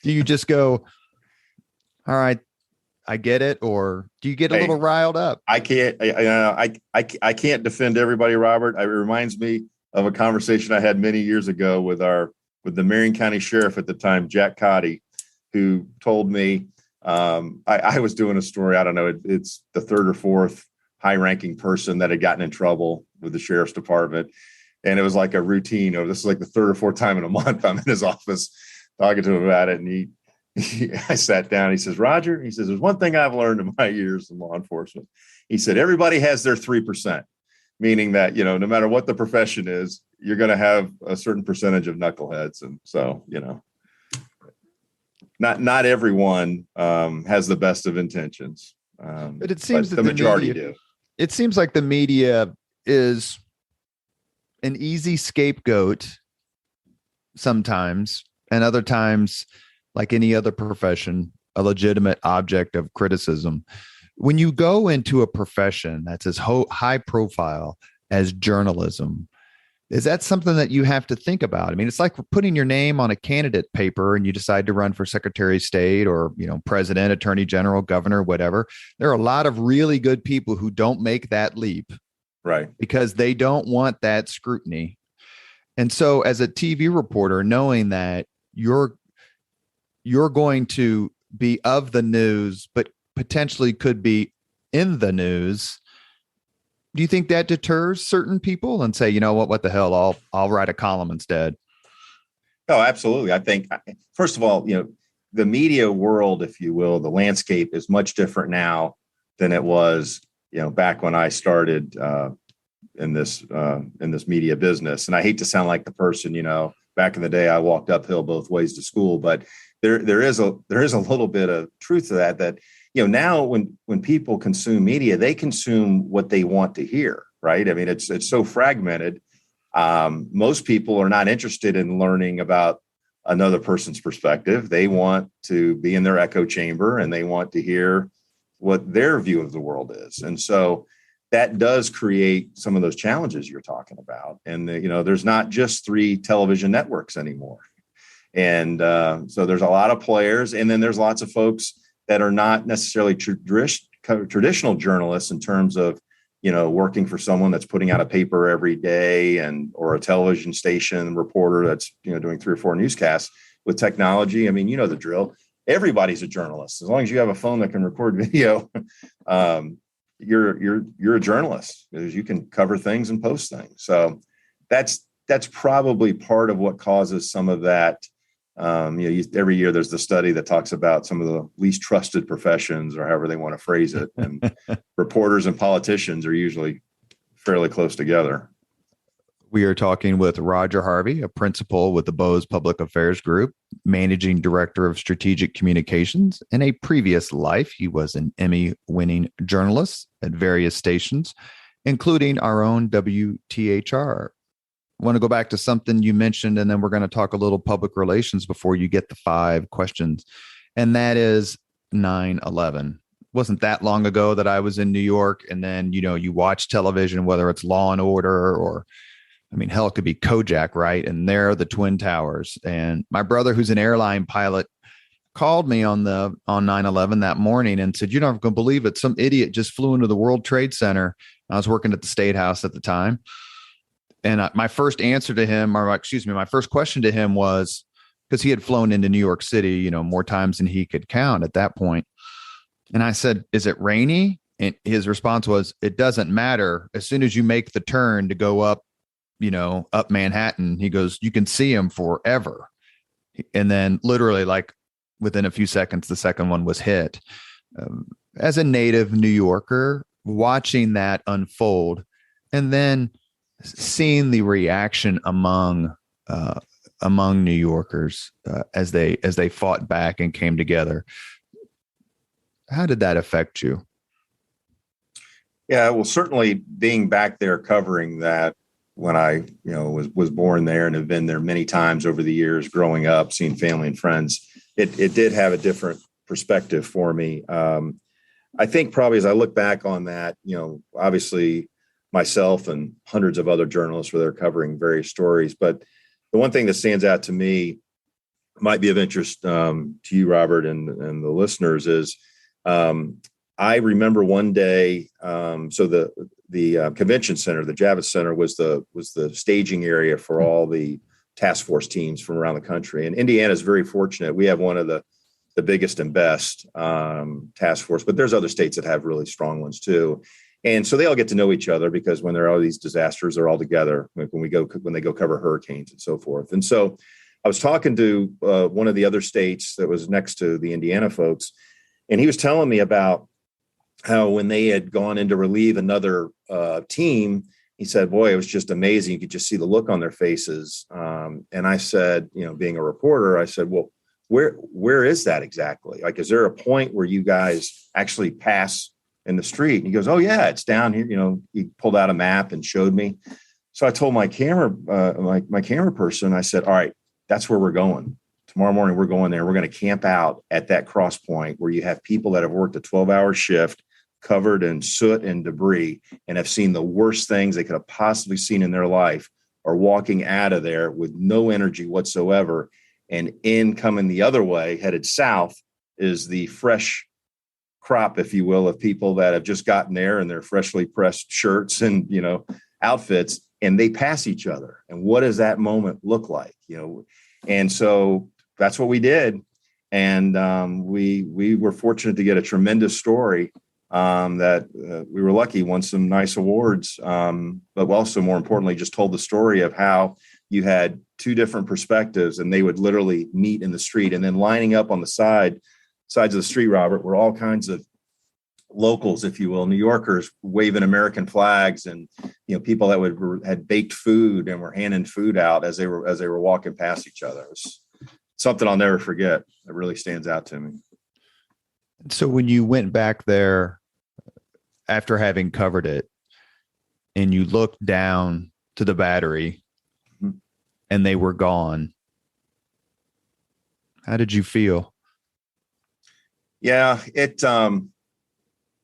do you just go, all right, I get it? Or do you get a little riled up? I can't defend everybody, Robert. It reminds me of a conversation I had many years ago with the Marion County Sheriff at the time, Jack Cotty, who told me I was doing a story. I don't know. It's the third or fourth high-ranking person that had gotten in trouble with the sheriff's department. And it was like a routine. This is like the third or fourth time in a month I'm in his office talking to him about it. And I sat down. He says, Roger, he says, there's one thing I've learned in my years in law enforcement. He said, everybody has their 3%, meaning that, no matter what the profession is, you're going to have a certain percentage of knuckleheads. And so, not everyone has the best of intentions. But it seems that the majority do. It seems like the media is an easy scapegoat sometimes, and other times, like any other profession, a legitimate object of criticism. When you go into a profession that's as high profile as journalism, is that something that you have to think about? I mean, it's like putting your name on a candidate paper and you decide to run for Secretary of State or, president, attorney general, governor, whatever. There are a lot of really good people who don't make that leap. Right. Because they don't want that scrutiny. And so as a TV reporter, knowing that you're going to be of the news, but potentially could be in the news, do you think that deters certain people and say, you know what the hell, I'll write a column instead? Oh, absolutely. I think, first of all, the media world, if you will, the landscape is much different now than it was, back when I started in this media business. And I hate to sound like the person, back in the day, I walked uphill both ways to school, but there is a little bit of truth to that now when people consume media, they consume what they want to hear, right? I mean, it's so fragmented. Most people are not interested in learning about another person's perspective. They want to be in their echo chamber and they want to hear what their view of the world is. And so that does create some of those challenges you're talking about. And, there's not just 3 television networks anymore. And so there's a lot of players. And then there's lots of folks that are not necessarily traditional journalists in terms of, working for someone that's putting out a paper every day or a television station reporter that's, doing 3 or 4 newscasts. With technology, I mean, the drill. Everybody's a journalist. As long as you have a phone that can record video, you're a journalist because you can cover things and post things. So that's probably part of what causes some of that. Every year there's the study that talks about some of the least trusted professions, or however they want to phrase it. And reporters and politicians are usually fairly close together. We are talking with Roger Harvey, a principal with the Bose Public Affairs Group, managing director of strategic communications. In a previous life, he was an Emmy-winning journalist at various stations, including our own WTHR. I want to go back to something you mentioned, and then we're going to talk a little public relations before you get the 5 questions. And that is 9/11. Wasn't that long ago that I was in New York, and then, you watch television, whether it's Law and Order or, hell, it could be Kojak, right? And there are the Twin Towers. And my brother, who's an airline pilot, called me on 9/11 that morning and said, you're not going to believe it. Some idiot just flew into the World Trade Center. I was working at the State House at the time. And my first question to him was, because he had flown into New York City, more times than he could count at that point. And I said, is it rainy? And his response was, it doesn't matter. As soon as you make the turn to go up, up Manhattan, he goes, you can see him forever. And then literally, like within a few seconds, the second one was hit. As a native New Yorker, watching that unfold and then seeing the reaction among New Yorkers as they fought back and came together. How did that affect you? Yeah, well, certainly being back there covering that when I, was born there and have been there many times over the years, growing up, seeing family and friends, it did have a different perspective for me. I think probably as I look back on that, obviously myself and hundreds of other journalists were there covering various stories. But the one thing that stands out to me might be of interest to you, Robert, and the listeners is I remember one day. So the convention center, the Javits Center, was the staging area for all the task force teams from around the country. And Indiana is very fortunate. We have one of the biggest and best task force, but there's other states that have really strong ones too. And so they all get to know each other because when there are these disasters, they're all together when they go cover hurricanes and so forth. And so I was talking to one of the other states that was next to the Indiana folks, and he was telling me about how when they had gone in to relieve another team, he said, boy, it was just amazing. You could just see the look on their faces. And I said, being a reporter, I said, well, where is that exactly? Like, is there a point where you guys actually pass in the street? And he goes, oh yeah, it's down here. He pulled out a map and showed me. So I told my camera person, I said, all right, that's where we're going. Tomorrow morning, we're going there. We're going to camp out at that cross point where you have people that have worked a 12-hour shift, covered in soot and debris, and have seen the worst things they could have possibly seen in their life, are walking out of there with no energy whatsoever. And in coming the other way, headed south, is the fresh crop, if you will, of people that have just gotten there in their freshly pressed shirts and, outfits, and they pass each other. And what does that moment look like? And so that's what we did. And we were fortunate to get a tremendous story that we were lucky, won some nice awards, but also more importantly, just told the story of how you had two different perspectives, and they would literally meet in the street, and then lining up on the sides of the street, Robert, were all kinds of locals, if you will, New Yorkers waving American flags, and people that had baked food and were handing food out as they were walking past each other. It was something I'll never forget. It really stands out to me. So when you went back there after having covered it, and you looked down to the battery, mm-hmm. and they were gone, how did you feel? Yeah,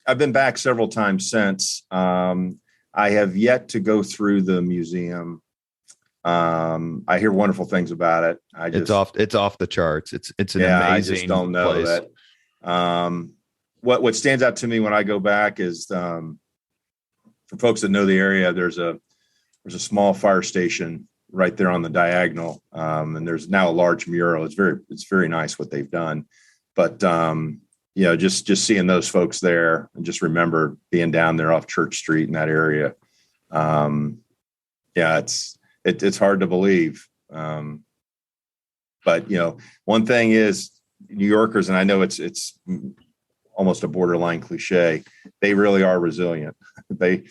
I've been back several times since. I have yet to go through the museum. I hear wonderful things about it. It's off the charts. It's an amazing I just don't know place. That. What stands out to me when I go back is for folks that know the area, there's a small fire station right there on the diagonal, and there's now a large mural. It's very nice what they've done, but just seeing those folks there, and just remember being down there off Church Street in that area. It's hard to believe. But one thing is, New Yorkers, and I know it's almost a borderline cliche, they really are resilient. They're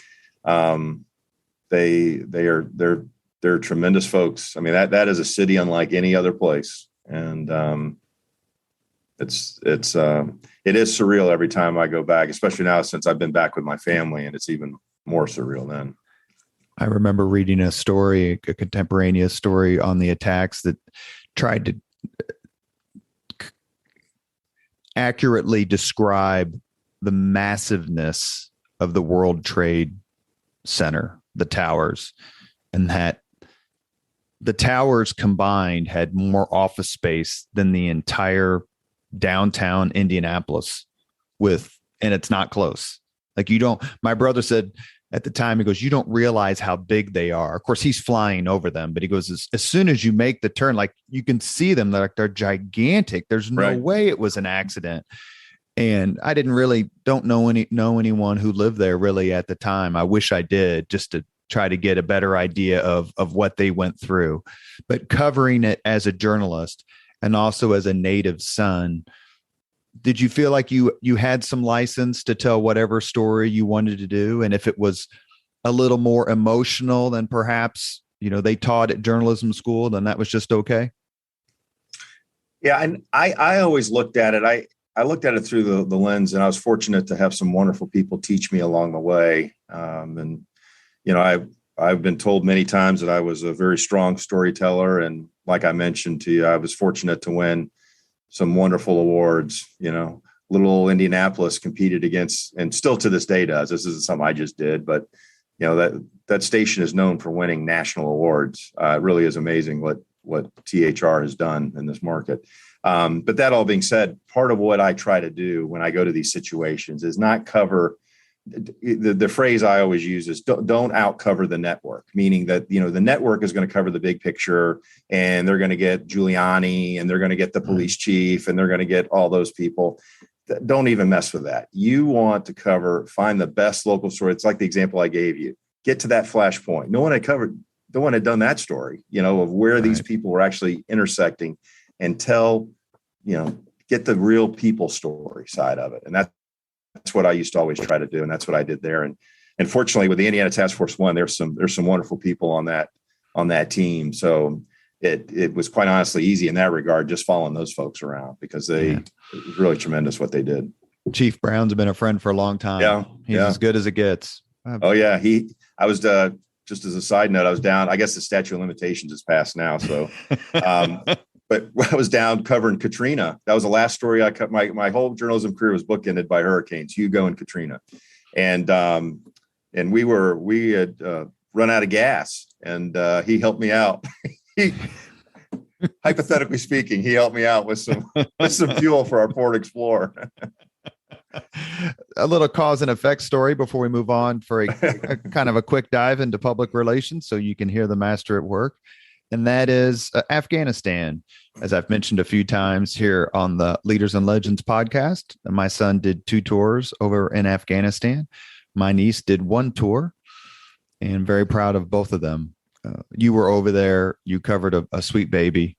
tremendous folks. I mean, that is a city unlike any other place. And it is surreal every time I go back, especially now since I've been back with my family, and it's even more surreal then. I remember reading a contemporaneous story on the attacks that tried to accurately describe the massiveness of the World Trade Center, the towers, and that the towers combined had more office space than the entire downtown Indianapolis and it's not close. Like, my brother said at the time, he goes, you don't realize how big they are. Of course, he's flying over them, but he goes, as soon as you make the turn, like, you can see them, they're gigantic. There's no way it was an accident. And I don't know anyone who lived there really at the time. I wish I did, just to try to get a better idea of what they went through. But covering it as a journalist and also as a native son, did you feel like you had some license to tell whatever story you wanted to do? And if it was a little more emotional than perhaps, they taught at journalism school, then that was just okay? Yeah. And I always looked at it. I looked at it through the lens, and I was fortunate to have some wonderful people teach me along the way. I've been told many times that I was a very strong storyteller. And like I mentioned to you, I was fortunate to win some wonderful awards. Little old Indianapolis competed against, and still to this day does. This isn't something I just did, but that station is known for winning national awards. It really is amazing what THR has done in this market. But that all being said, part of what I try to do when I go to these situations is not cover. The phrase I always use is don't out cover the network, meaning that, the network is going to cover the big picture, and they're going to get Giuliani, and they're going to get the police chief, and they're going to get all those people. Don't even mess with that. You want to find the best local story. It's like the example I gave you. Get to that flashpoint. No one had done that story, of where these people were actually intersecting, and get the real people story side of it. And that's what I used to always try to do. And that's what I did there. And fortunately with the Indiana Task Force One, there's some wonderful people on that team. So it was quite honestly easy in that regard, just following those folks around, because it was really tremendous what they did. Chief Brown's been a friend for a long time. Yeah. He's as good as it gets. Oh yeah. I was, just as a side note, I was down, I guess the statute of limitations is passed now. So, but I was down covering Katrina. That was the last story I cut. My whole journalism career was bookended by hurricanes, Hugo and Katrina. And we had run out of gas, and he helped me out. Hypothetically speaking, he helped me out with some fuel for our Ford Explorer. A little cause and effect story before we move on for a kind of a quick dive into public relations, so you can hear the master at work. And that is Afghanistan. As I've mentioned a few times here on the Leaders and Legends podcast, my son did 2 tours over in Afghanistan. My niece did 1 tour, and very proud of both of them. You were over there. You covered a sweet baby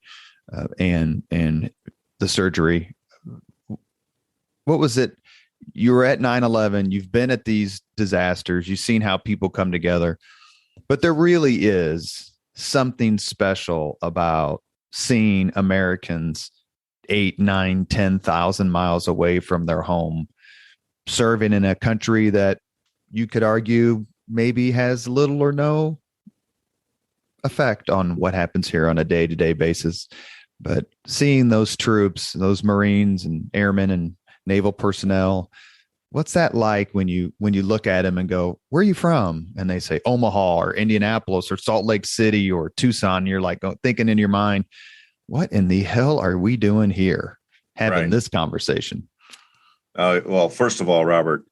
and the surgery. What was it? You were at 9/11. You've been at these disasters. You've seen how people come together. But there really is something special about seeing Americans 8, 9, 10,000 miles away from their home, serving in a country that you could argue maybe has little or no effect on what happens here on a day-to-day basis. But seeing those troops, those Marines and airmen and naval personnel, what's that like when you look at them and go, where are you from? And they say Omaha or Indianapolis or Salt Lake City or Tucson. You're like thinking in your mind, what in the hell are we doing here having this conversation? Well, first of all, Robert,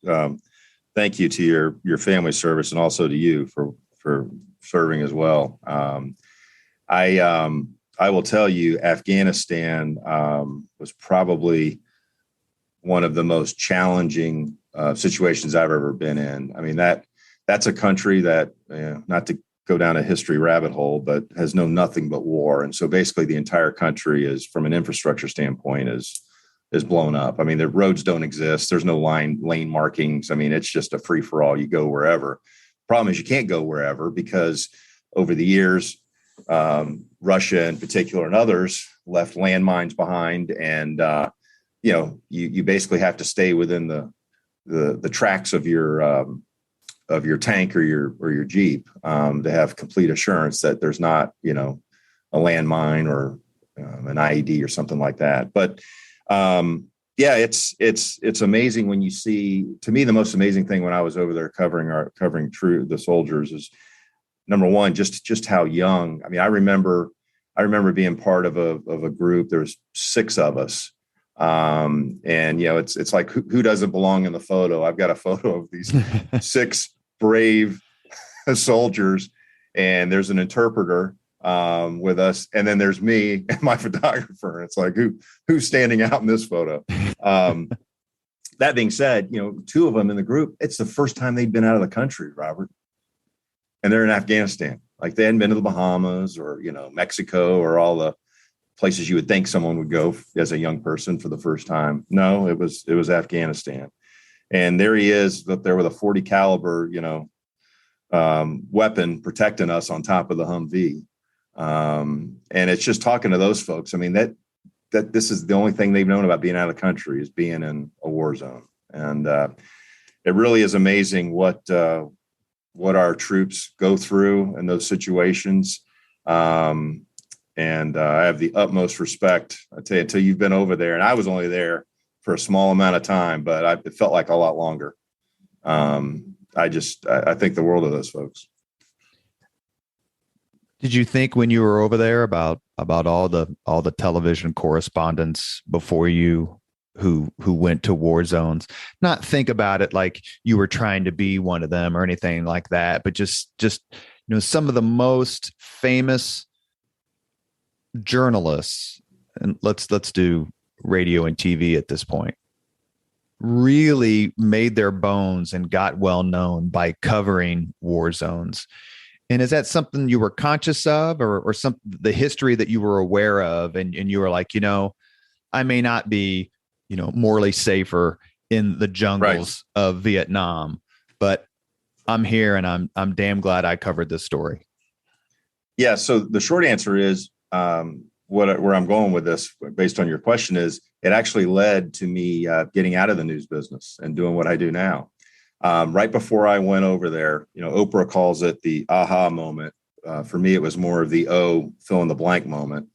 thank you to your family service, and also to you for serving as well. I will tell you, Afghanistan was probably one of the most challenging situations I've ever been in. I mean, that's a country that, not to go down a history rabbit hole, but has known nothing but war. And so basically the entire country is, from an infrastructure standpoint, is blown up. I mean, the roads don't exist. There's no lane markings. I mean, it's just a free for all. You go wherever. Problem is you can't go wherever, because over the years, Russia in particular and others left landmines behind, and you basically have to stay within the tracks of your tank or your Jeep to have complete assurance that there's not a landmine or an IED or something like that. But it's amazing when you see. To me, the most amazing thing when I was over there covering the soldiers is, number one, just how young. I mean, I remember being part of a group. There was 6 of us. And it's like, who doesn't belong in the photo? I've got a photo of these 6 brave soldiers, and there's an interpreter with us, and then there's me and my photographer. It's like, who's standing out in this photo? That being said, 2 of them in the group, it's the first time they'd been out of the country, Robert, and they're in Afghanistan. Like, they hadn't been to the Bahamas or Mexico or all the places you would think someone would go as a young person for the first time. No, it was Afghanistan. And there he is up there with a 40 caliber, weapon protecting us on top of the Humvee. And it's just talking to those folks. I mean, that this is the only thing they've known about being out of the country, is being in a war zone. And it really is amazing what what our troops go through in those situations. And I have the utmost respect. I tell you, until you've been over there, and I was only there for a small amount of time, but it felt like a lot longer. I think the world of those folks. Did you think when you were over there about all the television correspondents before you who went to war zones? Not think about it like you were trying to be one of them or anything like that, but just some of the most famous journalists, and let's do radio and TV at this point, really made their bones and got well known by covering war zones. And is that something you were conscious of, or the history that you were aware of, and you were like, I may not be, morally safer in the jungles of Vietnam, but I'm here and I'm damn glad I covered this story? Yeah. So the short answer is, where I'm going with this, based on your question, is it actually led to me getting out of the news business and doing what I do now. Right before I went over there, Oprah calls it the aha moment. For me, it was more of the fill in the blank moment.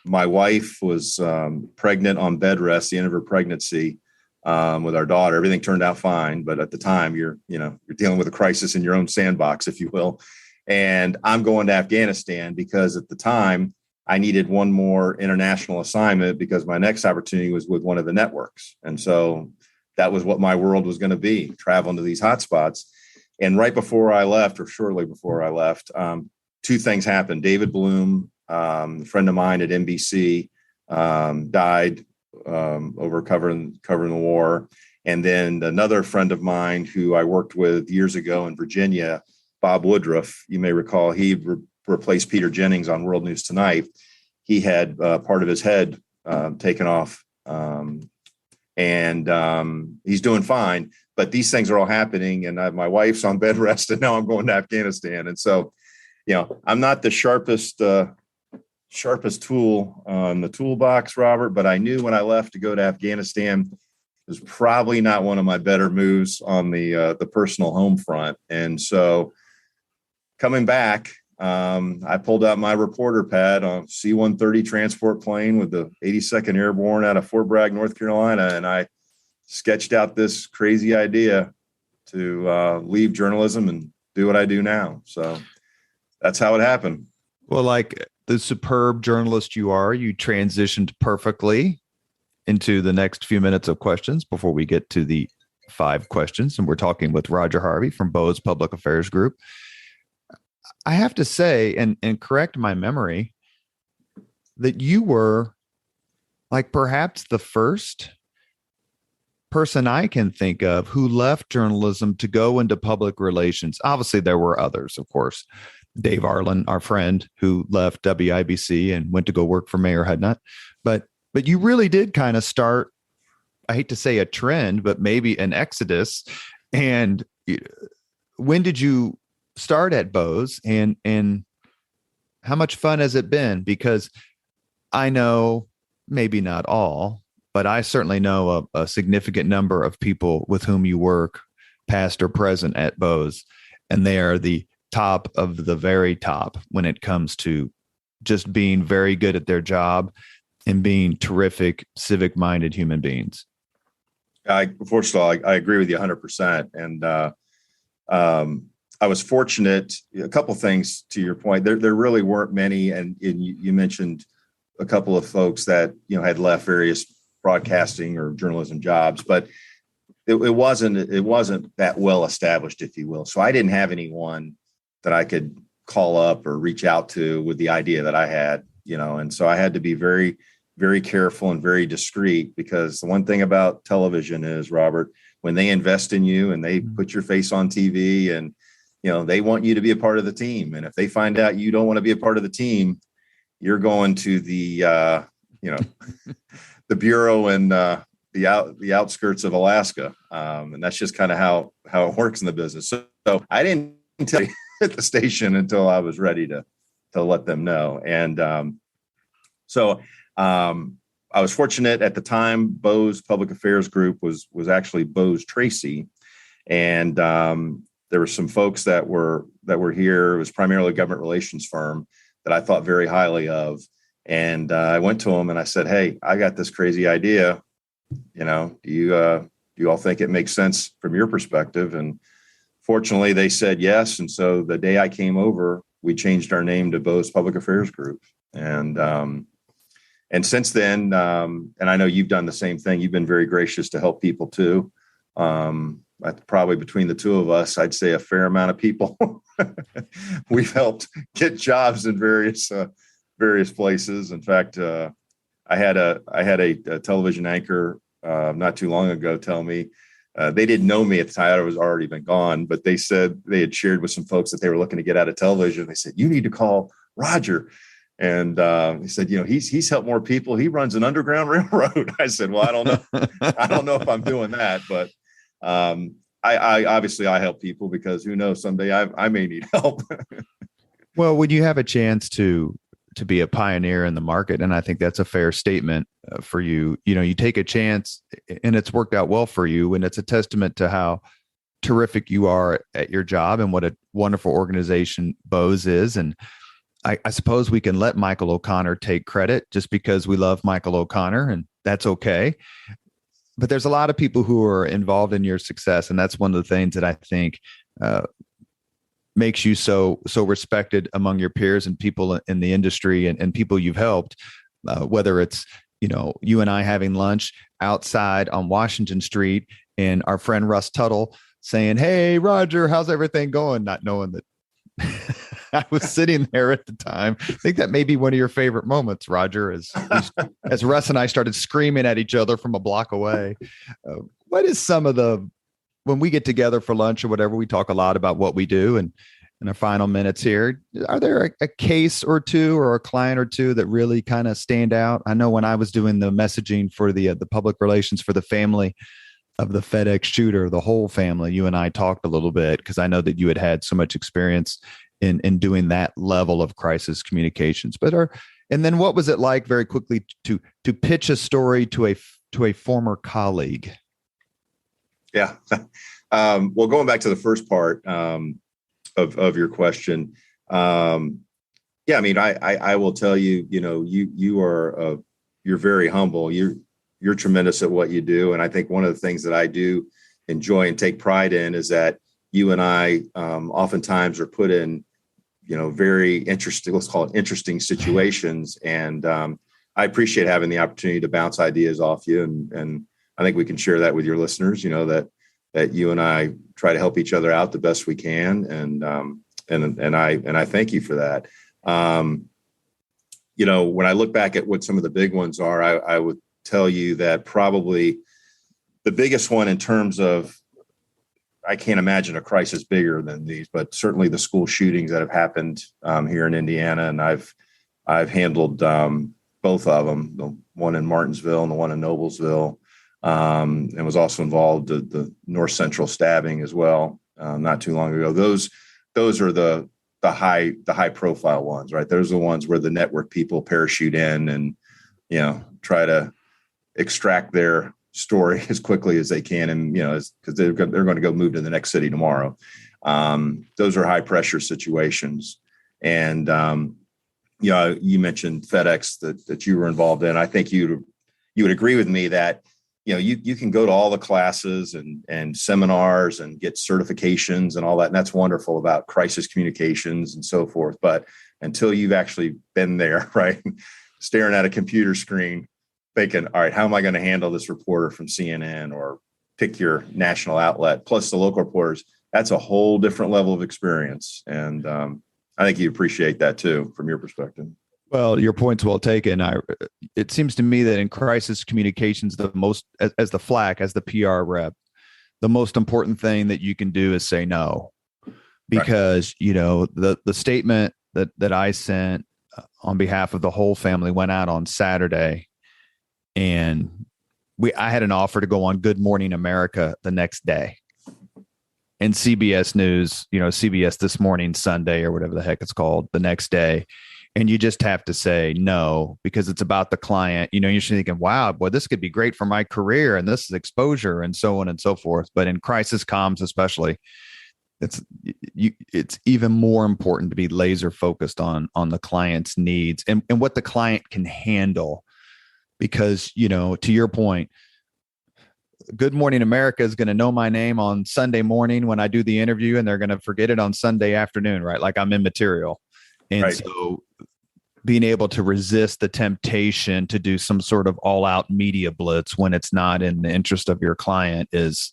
My wife was pregnant on bed rest, the end of her pregnancy, with our daughter. Everything turned out fine, but at the time, you're dealing with a crisis in your own sandbox, if you will. And I'm going to Afghanistan because at the time I needed one more international assignment because my next opportunity was with one of the networks. And so that was what my world was going to be, traveling to these hotspots. And right before I left, or shortly before I left, two things happened. David Bloom, a friend of mine at NBC, died over covering the war. And then another friend of mine who I worked with years ago in Virginia, Bob Woodruff, you may recall, he replaced Peter Jennings on World News Tonight. He had part of his head taken off, and he's doing fine. But these things are all happening, and my wife's on bed rest, and now I'm going to Afghanistan. And so, I'm not the sharpest tool in the toolbox, Robert, but I knew when I left to go to Afghanistan, it was probably not one of my better moves on the personal home front. And so, coming back, I pulled out my reporter pad on C-130 transport plane with the 82nd Airborne out of Fort Bragg, North Carolina, and I sketched out this crazy idea to leave journalism and do what I do now. So that's how it happened. Well, like the superb journalist you are, you transitioned perfectly into the next few minutes of questions before we get to the 5 questions. And we're talking with Roger Harvey from Bose Public Affairs Group. I have to say, and correct my memory, that you were like perhaps the first person I can think of who left journalism to go into public relations. Obviously, there were others, of course. Dave Arlen, our friend, who left WIBC and went to go work for Mayor Hudnut. But you really did kind of start, I hate to say a trend, but maybe an exodus. And when did you start at Bose, and how much fun has it been? Because I know, maybe not all, but I certainly know a significant number of people with whom you work, past or present, at Bose, and they are the top of the very top when it comes to just being very good at their job and being terrific, civic-minded human beings. First of all, I agree with you 100%. And I was fortunate. A couple of things to your point. There really weren't many, and you mentioned a couple of folks that had left various broadcasting or journalism jobs, but it wasn't that well established, if you will. So I didn't have anyone that I could call up or reach out to with the idea that I had, and so I had to be very, very careful and very discreet, because the one thing about television is, Robert, when they invest in you and they put your face on TV and they want you to be a part of the team. And if they find out you don't want to be a part of the team, you're going to the, the bureau and the outskirts of Alaska. And that's just kind of how it works in the business. So I didn't tell you at the station until I was ready to let them know. And so I was fortunate at the time. Bose Public Affairs Group was actually Bose Tracy. And there were some folks that were here. It was primarily a government relations firm that I thought very highly of. And I went to them and I said, hey, I got this crazy idea. Do you all think it makes sense from your perspective? And fortunately, they said yes. And so the day I came over, we changed our name to Bose Public Affairs Group. And since then, and I know you've done the same thing, you've been very gracious to help people too. Probably between the two of us, I'd say a fair amount of people we've helped get jobs in various places. In fact, I had a television anchor not too long ago tell me they didn't know me at the time. I was already been gone, but they said they had shared with some folks that they were looking to get out of television. They said, you need to call Roger. And he said, he's helped more people. He runs an underground railroad. I said, well, I don't know. I don't know if I'm doing that, but I obviously I help people because who knows, someday I may need help. Well, when you have a chance to be a pioneer in the market, and I think that's a fair statement for you, you take a chance and it's worked out well for you. And it's a testament to how terrific you are at your job and what a wonderful organization Bose is. And I suppose we can let Michael O'Connor take credit just because we love Michael O'Connor, and that's okay. But there's a lot of people who are involved in your success. And that's one of the things that I think makes you so respected among your peers and people in the industry and people you've helped, whether it's, you and I having lunch outside on Washington Street and our friend Russ Tuttle saying, hey, Roger, how's everything going? Not knowing that I was sitting there at the time. I think that may be one of your favorite moments, Roger, as Russ and I started screaming at each other from a block away. What is when we get together for lunch or whatever, we talk a lot about what we do. And in our final minutes here, are there a case or two or a client or two that really kind of stand out? I know when I was doing the messaging for the public relations for the family of the FedEx shooter, the whole family, you and I talked a little bit because I know that you had so much experience in doing that level of crisis communications. And then what was it like, very quickly, to pitch a story to a former colleague? Yeah. Well, going back to the first part of your question, I mean, I will tell you, you're very humble. You're tremendous at what you do, and I think one of the things that I do enjoy and take pride in is that you and I oftentimes are put in, very interesting, let's call it interesting situations. And I appreciate having the opportunity to bounce ideas off you. And I think we can share that with your listeners, that you and I try to help each other out the best we can. And I thank you for that. When I look back at what some of the big ones are, I would tell you that probably the biggest one in terms of, I can't imagine a crisis bigger than these, but certainly the school shootings that have happened here in Indiana. And I've handled both of them, the one in Martinsville and the one in Noblesville, and was also involved in the North Central stabbing as well, not too long ago. Those are the high profile ones, right? Those are the ones where the network people parachute in and, try to extract their story as quickly as they can. And, because they're going to go move to the next city tomorrow. Those are high pressure situations. And, you mentioned FedEx that you were involved in. I think you would agree with me that, you can go to all the classes and seminars and get certifications and all that. And that's wonderful about crisis communications and so forth. But until you've actually been there, right, staring at a computer screen, thinking, all right, how am I going to handle this reporter from CNN or pick your national outlet, plus the local reporters, that's a whole different level of experience. And I think you appreciate that too, from your perspective. Well, your point's well taken. It seems to me that in crisis communications, the most, as the FLAC, as the PR rep, the most important thing that you can do is say no, because, the statement that I sent on behalf of the whole family went out on Saturday, and I had an offer to go on Good Morning America the next day. And CBS News, CBS This Morning Sunday or whatever the heck it's called, the next day. And you just have to say no, because it's about the client. You're thinking, wow, boy, this could be great for my career and this is exposure and so on and so forth. But in crisis comms, especially, it's even more important to be laser focused on the client's needs and what the client can handle. Because, to your point, Good Morning America is going to know my name on Sunday morning when I do the interview, and they're going to forget it on Sunday afternoon, right? Like I'm immaterial. And Right. So being able to resist the temptation to do some sort of all-out media blitz when it's not in the interest of your client is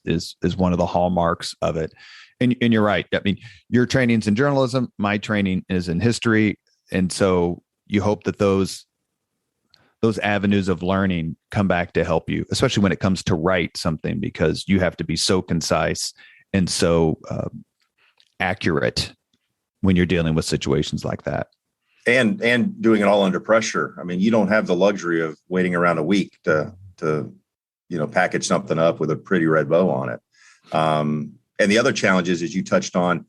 one of the hallmarks of it. And you're right. I mean, your training's in journalism, my training is in history, and so you hope that those avenues of learning come back to help you, especially when it comes to write something, because you have to be so concise and so accurate when you're dealing with situations like that. And doing it all under pressure. I mean, you don't have the luxury of waiting around a week to package something up with a pretty red bow on it. And the other challenge is, as you touched on,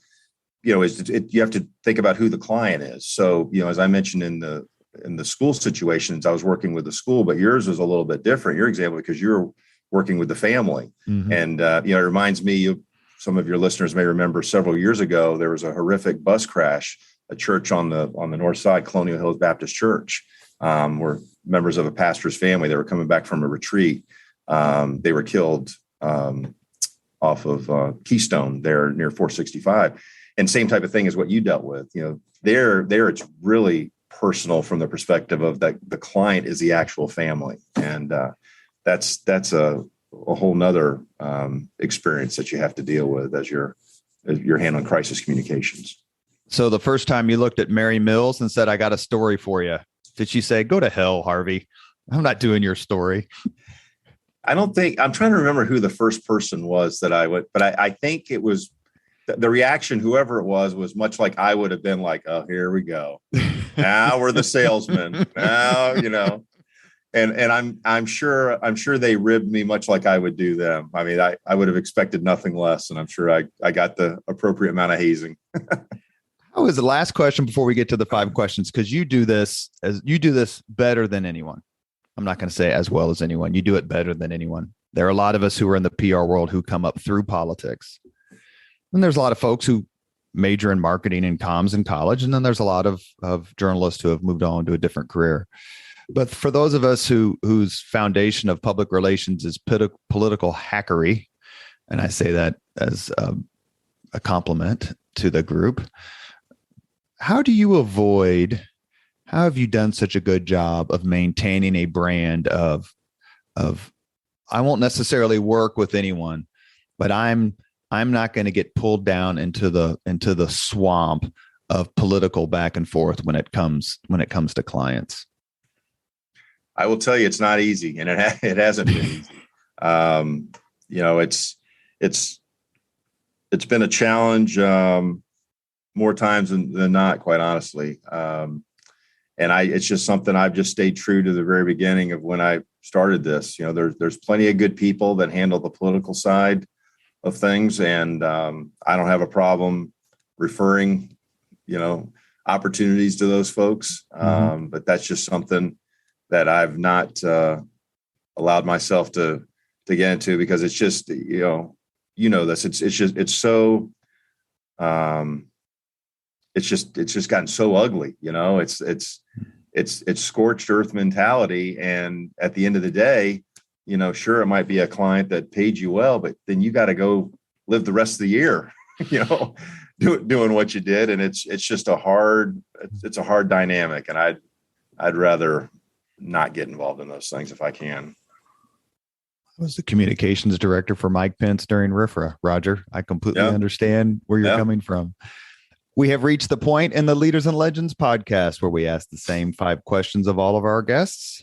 you have to think about who the client is. So, as I mentioned in the school situations, I was working with the school, but yours was a little bit different, your example, because you're working with the family. Mm-hmm. And, it reminds me, some of your listeners may remember several years ago, there was a horrific bus crash, a church on the north side, Colonial Hills Baptist Church, were members of a pastor's family. They were coming back from a retreat. They were killed off of Keystone there near 465. And same type of thing as what you dealt with. There it's really personal from the perspective of that the client is the actual family. And that's a whole nother experience that you have to deal with as you're handling crisis communications. So the first time you looked at Mary Mills and said, "I got a story for you," did she say, "Go to hell, Harvey, I'm not doing your story"? I'm trying to remember who the first person was that I would, but I think it was the reaction, whoever it was much like I would have been like, "Oh, here we go. Now we're the salesman." Now, and I'm sure they ribbed me much like I would do them. I mean, I would have expected nothing less. And I'm sure I got the appropriate amount of hazing. How is the last question before we get to the 5 questions? Because you do this better than anyone. I'm not going to say as well as anyone. You do it better than anyone. There are a lot of us who are in the PR world who come up through politics. And there's a lot of folks who major in marketing and comms in college. And then there's a lot of journalists who have moved on to a different career. But for those of us whose foundation of public relations is political hackery, and I say that as a compliment to the group, how have you done such a good job of maintaining a brand of I won't necessarily work with anyone, but I'm not going to get pulled down into the swamp of political back and forth when it comes to clients? I will tell you, it's not easy, and it hasn't been easy. It's been a challenge more times than not, quite honestly. And it's just something I've just stayed true to the very beginning of when I started this. There's plenty of good people that handle the political side of things, and I don't have a problem referring, opportunities to those folks. Mm-hmm. But that's just something that I've not allowed myself to get into, because it's just, this. It's so. It's just gotten so ugly, it's scorched earth mentality. And at the end of the day, sure, it might be a client that paid you well, but then you got to go live the rest of the year, doing what you did. And it's just a hard dynamic. And I'd rather not get involved in those things if I can. I was the communications director for Mike Pence during RFRA, Roger. I completely understand where you're coming from. We have reached the point in the Leaders and Legends podcast where we ask the same 5 questions of all of our guests.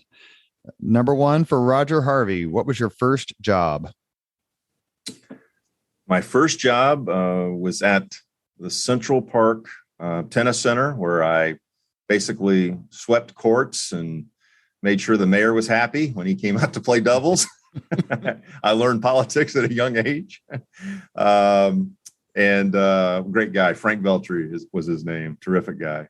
Number 1 for Roger Harvey. What was your first job? My first job was at the Central Park Tennis Center, where I basically swept courts and made sure the mayor was happy when he came out to play doubles. I learned politics at a young age. And great guy, Frank Veltri was his name. Terrific guy.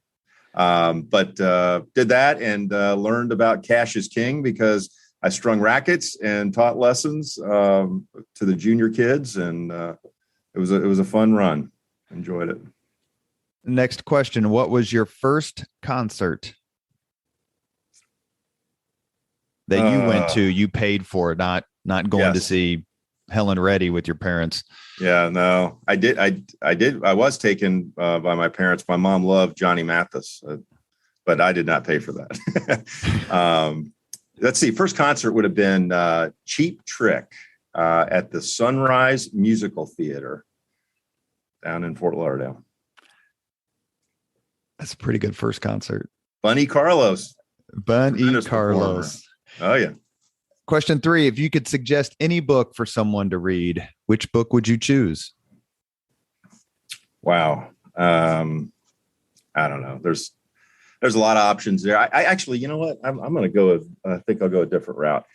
But did that and learned about cash is king, because I strung rackets and taught lessons to the junior kids. And it was a fun run. Enjoyed it. Next question. What was your first concert that you went to? You paid for it, not going to see Helen Reddy with your parents. Yeah, no, I did. I was taken by my parents. My mom loved Johnny Mathis, but I did not pay for that. Let's see. First concert would have been Cheap Trick at the Sunrise Musical Theater down in Fort Lauderdale. That's a pretty good first concert. Bunny Carlos. Bunny Carlos. Oh, yeah. Question 3. If you could suggest any book for someone to read, which book would you choose? Wow. I don't know. There's a lot of options there. I actually, you know what? I'm going to go I think I'll go a different route.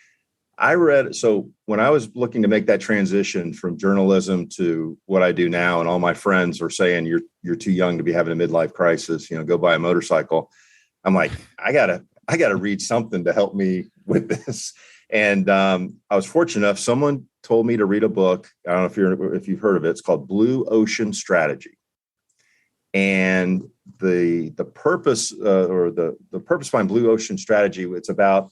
So when I was looking to make that transition from journalism to what I do now, and all my friends are saying, you're too young to be having a midlife crisis, go buy a motorcycle. I'm like, I gotta read something to help me with this. And I was fortunate enough. Someone told me to read a book. I don't know if you've heard of it. It's called Blue Ocean Strategy. And the purpose or the purpose behind Blue Ocean Strategy, it's about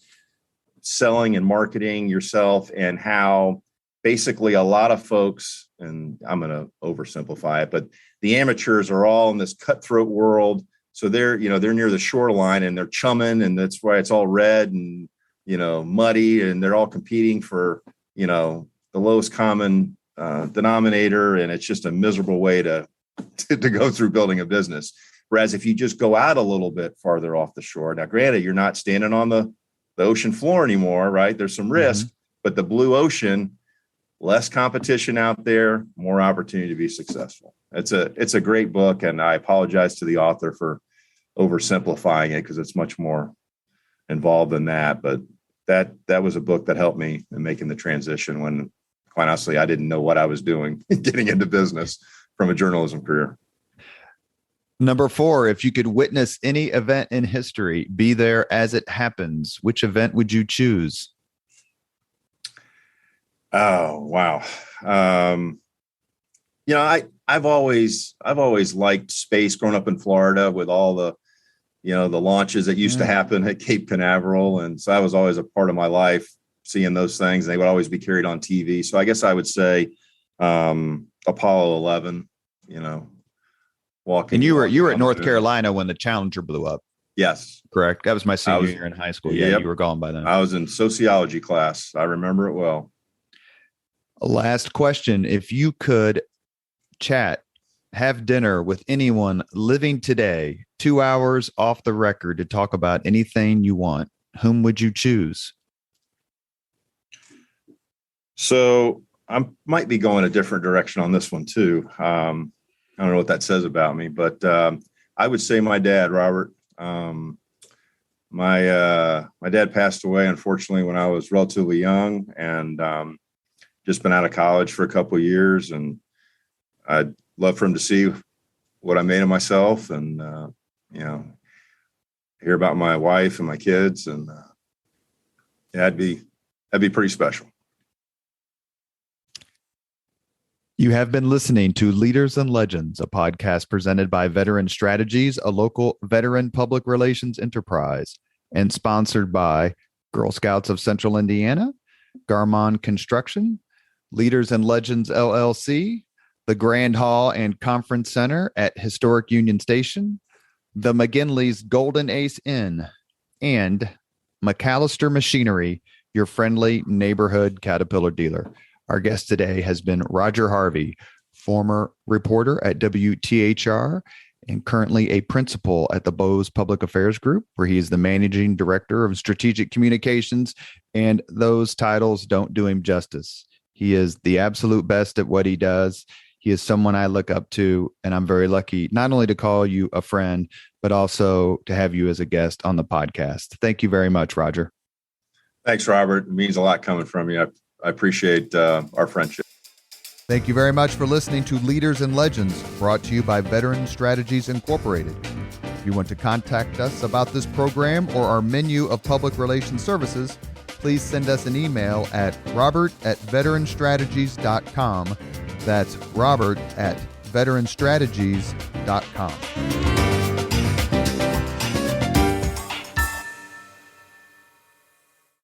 selling and marketing yourself, and how basically a lot of folks, and I'm going to oversimplify it, but the amateurs are all in this cutthroat world. So they're near the shoreline and they're chumming, and that's why it's all red and, muddy, and they're all competing for, the lowest common denominator. And it's just a miserable way to go through building a business. Whereas if you just go out a little bit farther off the shore, now granted, you're not standing on the ocean floor anymore, right? There's some risk, but the blue ocean, less competition out there, more opportunity to be successful. It's a great book, and I apologize to the author for oversimplifying it because it's much more involved than that. But that was a book that helped me in making the transition when, quite honestly, I didn't know what I was doing getting into business from a journalism career. Number 4, if you could witness any event in history, be there as it happens, which event would you choose? Oh, wow. I've always liked space growing up in Florida with all the launches that used to happen at Cape Canaveral. And so that was always a part of my life, seeing those things. And they would always be carried on TV. So I guess I would say Apollo 11, walking. And you were at North Carolina when the Challenger blew up. Yes. Correct. That was my senior year in high school. Yeah, yep. You were gone by then. I was in sociology class. I remember it well. Last question. If you could chat, have dinner with anyone living today, 2 hours off the record to talk about anything you want, whom would you choose? So I might be going a different direction on this one too. I don't know what that says about me, but I would say my dad, Robert. My dad passed away, unfortunately, when I was relatively young, and just been out of college for a couple of years. And I'd love for him to see what I made of myself, and hear about my wife and my kids, and that'd be pretty special. You have been listening to Leaders and Legends, a podcast presented by Veteran Strategies, a local veteran public relations enterprise, and sponsored by Girl Scouts of Central Indiana, Garmon Construction, Leaders and Legends LLC, the Grand Hall and Conference Center at Historic Union Station, the McGinley's Golden Ace Inn, and McAllister Machinery, your friendly neighborhood Caterpillar dealer. Our guest today has been Roger Harvey, former reporter at WTHR and currently a principal at the Bose Public Affairs Group, where he is the managing director of strategic communications, and those titles don't do him justice. He is the absolute best at what he does. He is someone I look up to, and I'm very lucky not only to call you a friend, but also to have you as a guest on the podcast. Thank you very much, Roger. Thanks, Robert. It means a lot coming from you. I appreciate our friendship. Thank you very much for listening to Leaders and Legends, brought to you by Veteran Strategies Incorporated. If you want to contact us about this program or our menu of public relations services, please send us an email at robert@veteranstrategies.com. That's Robert at veteranstrategies.com.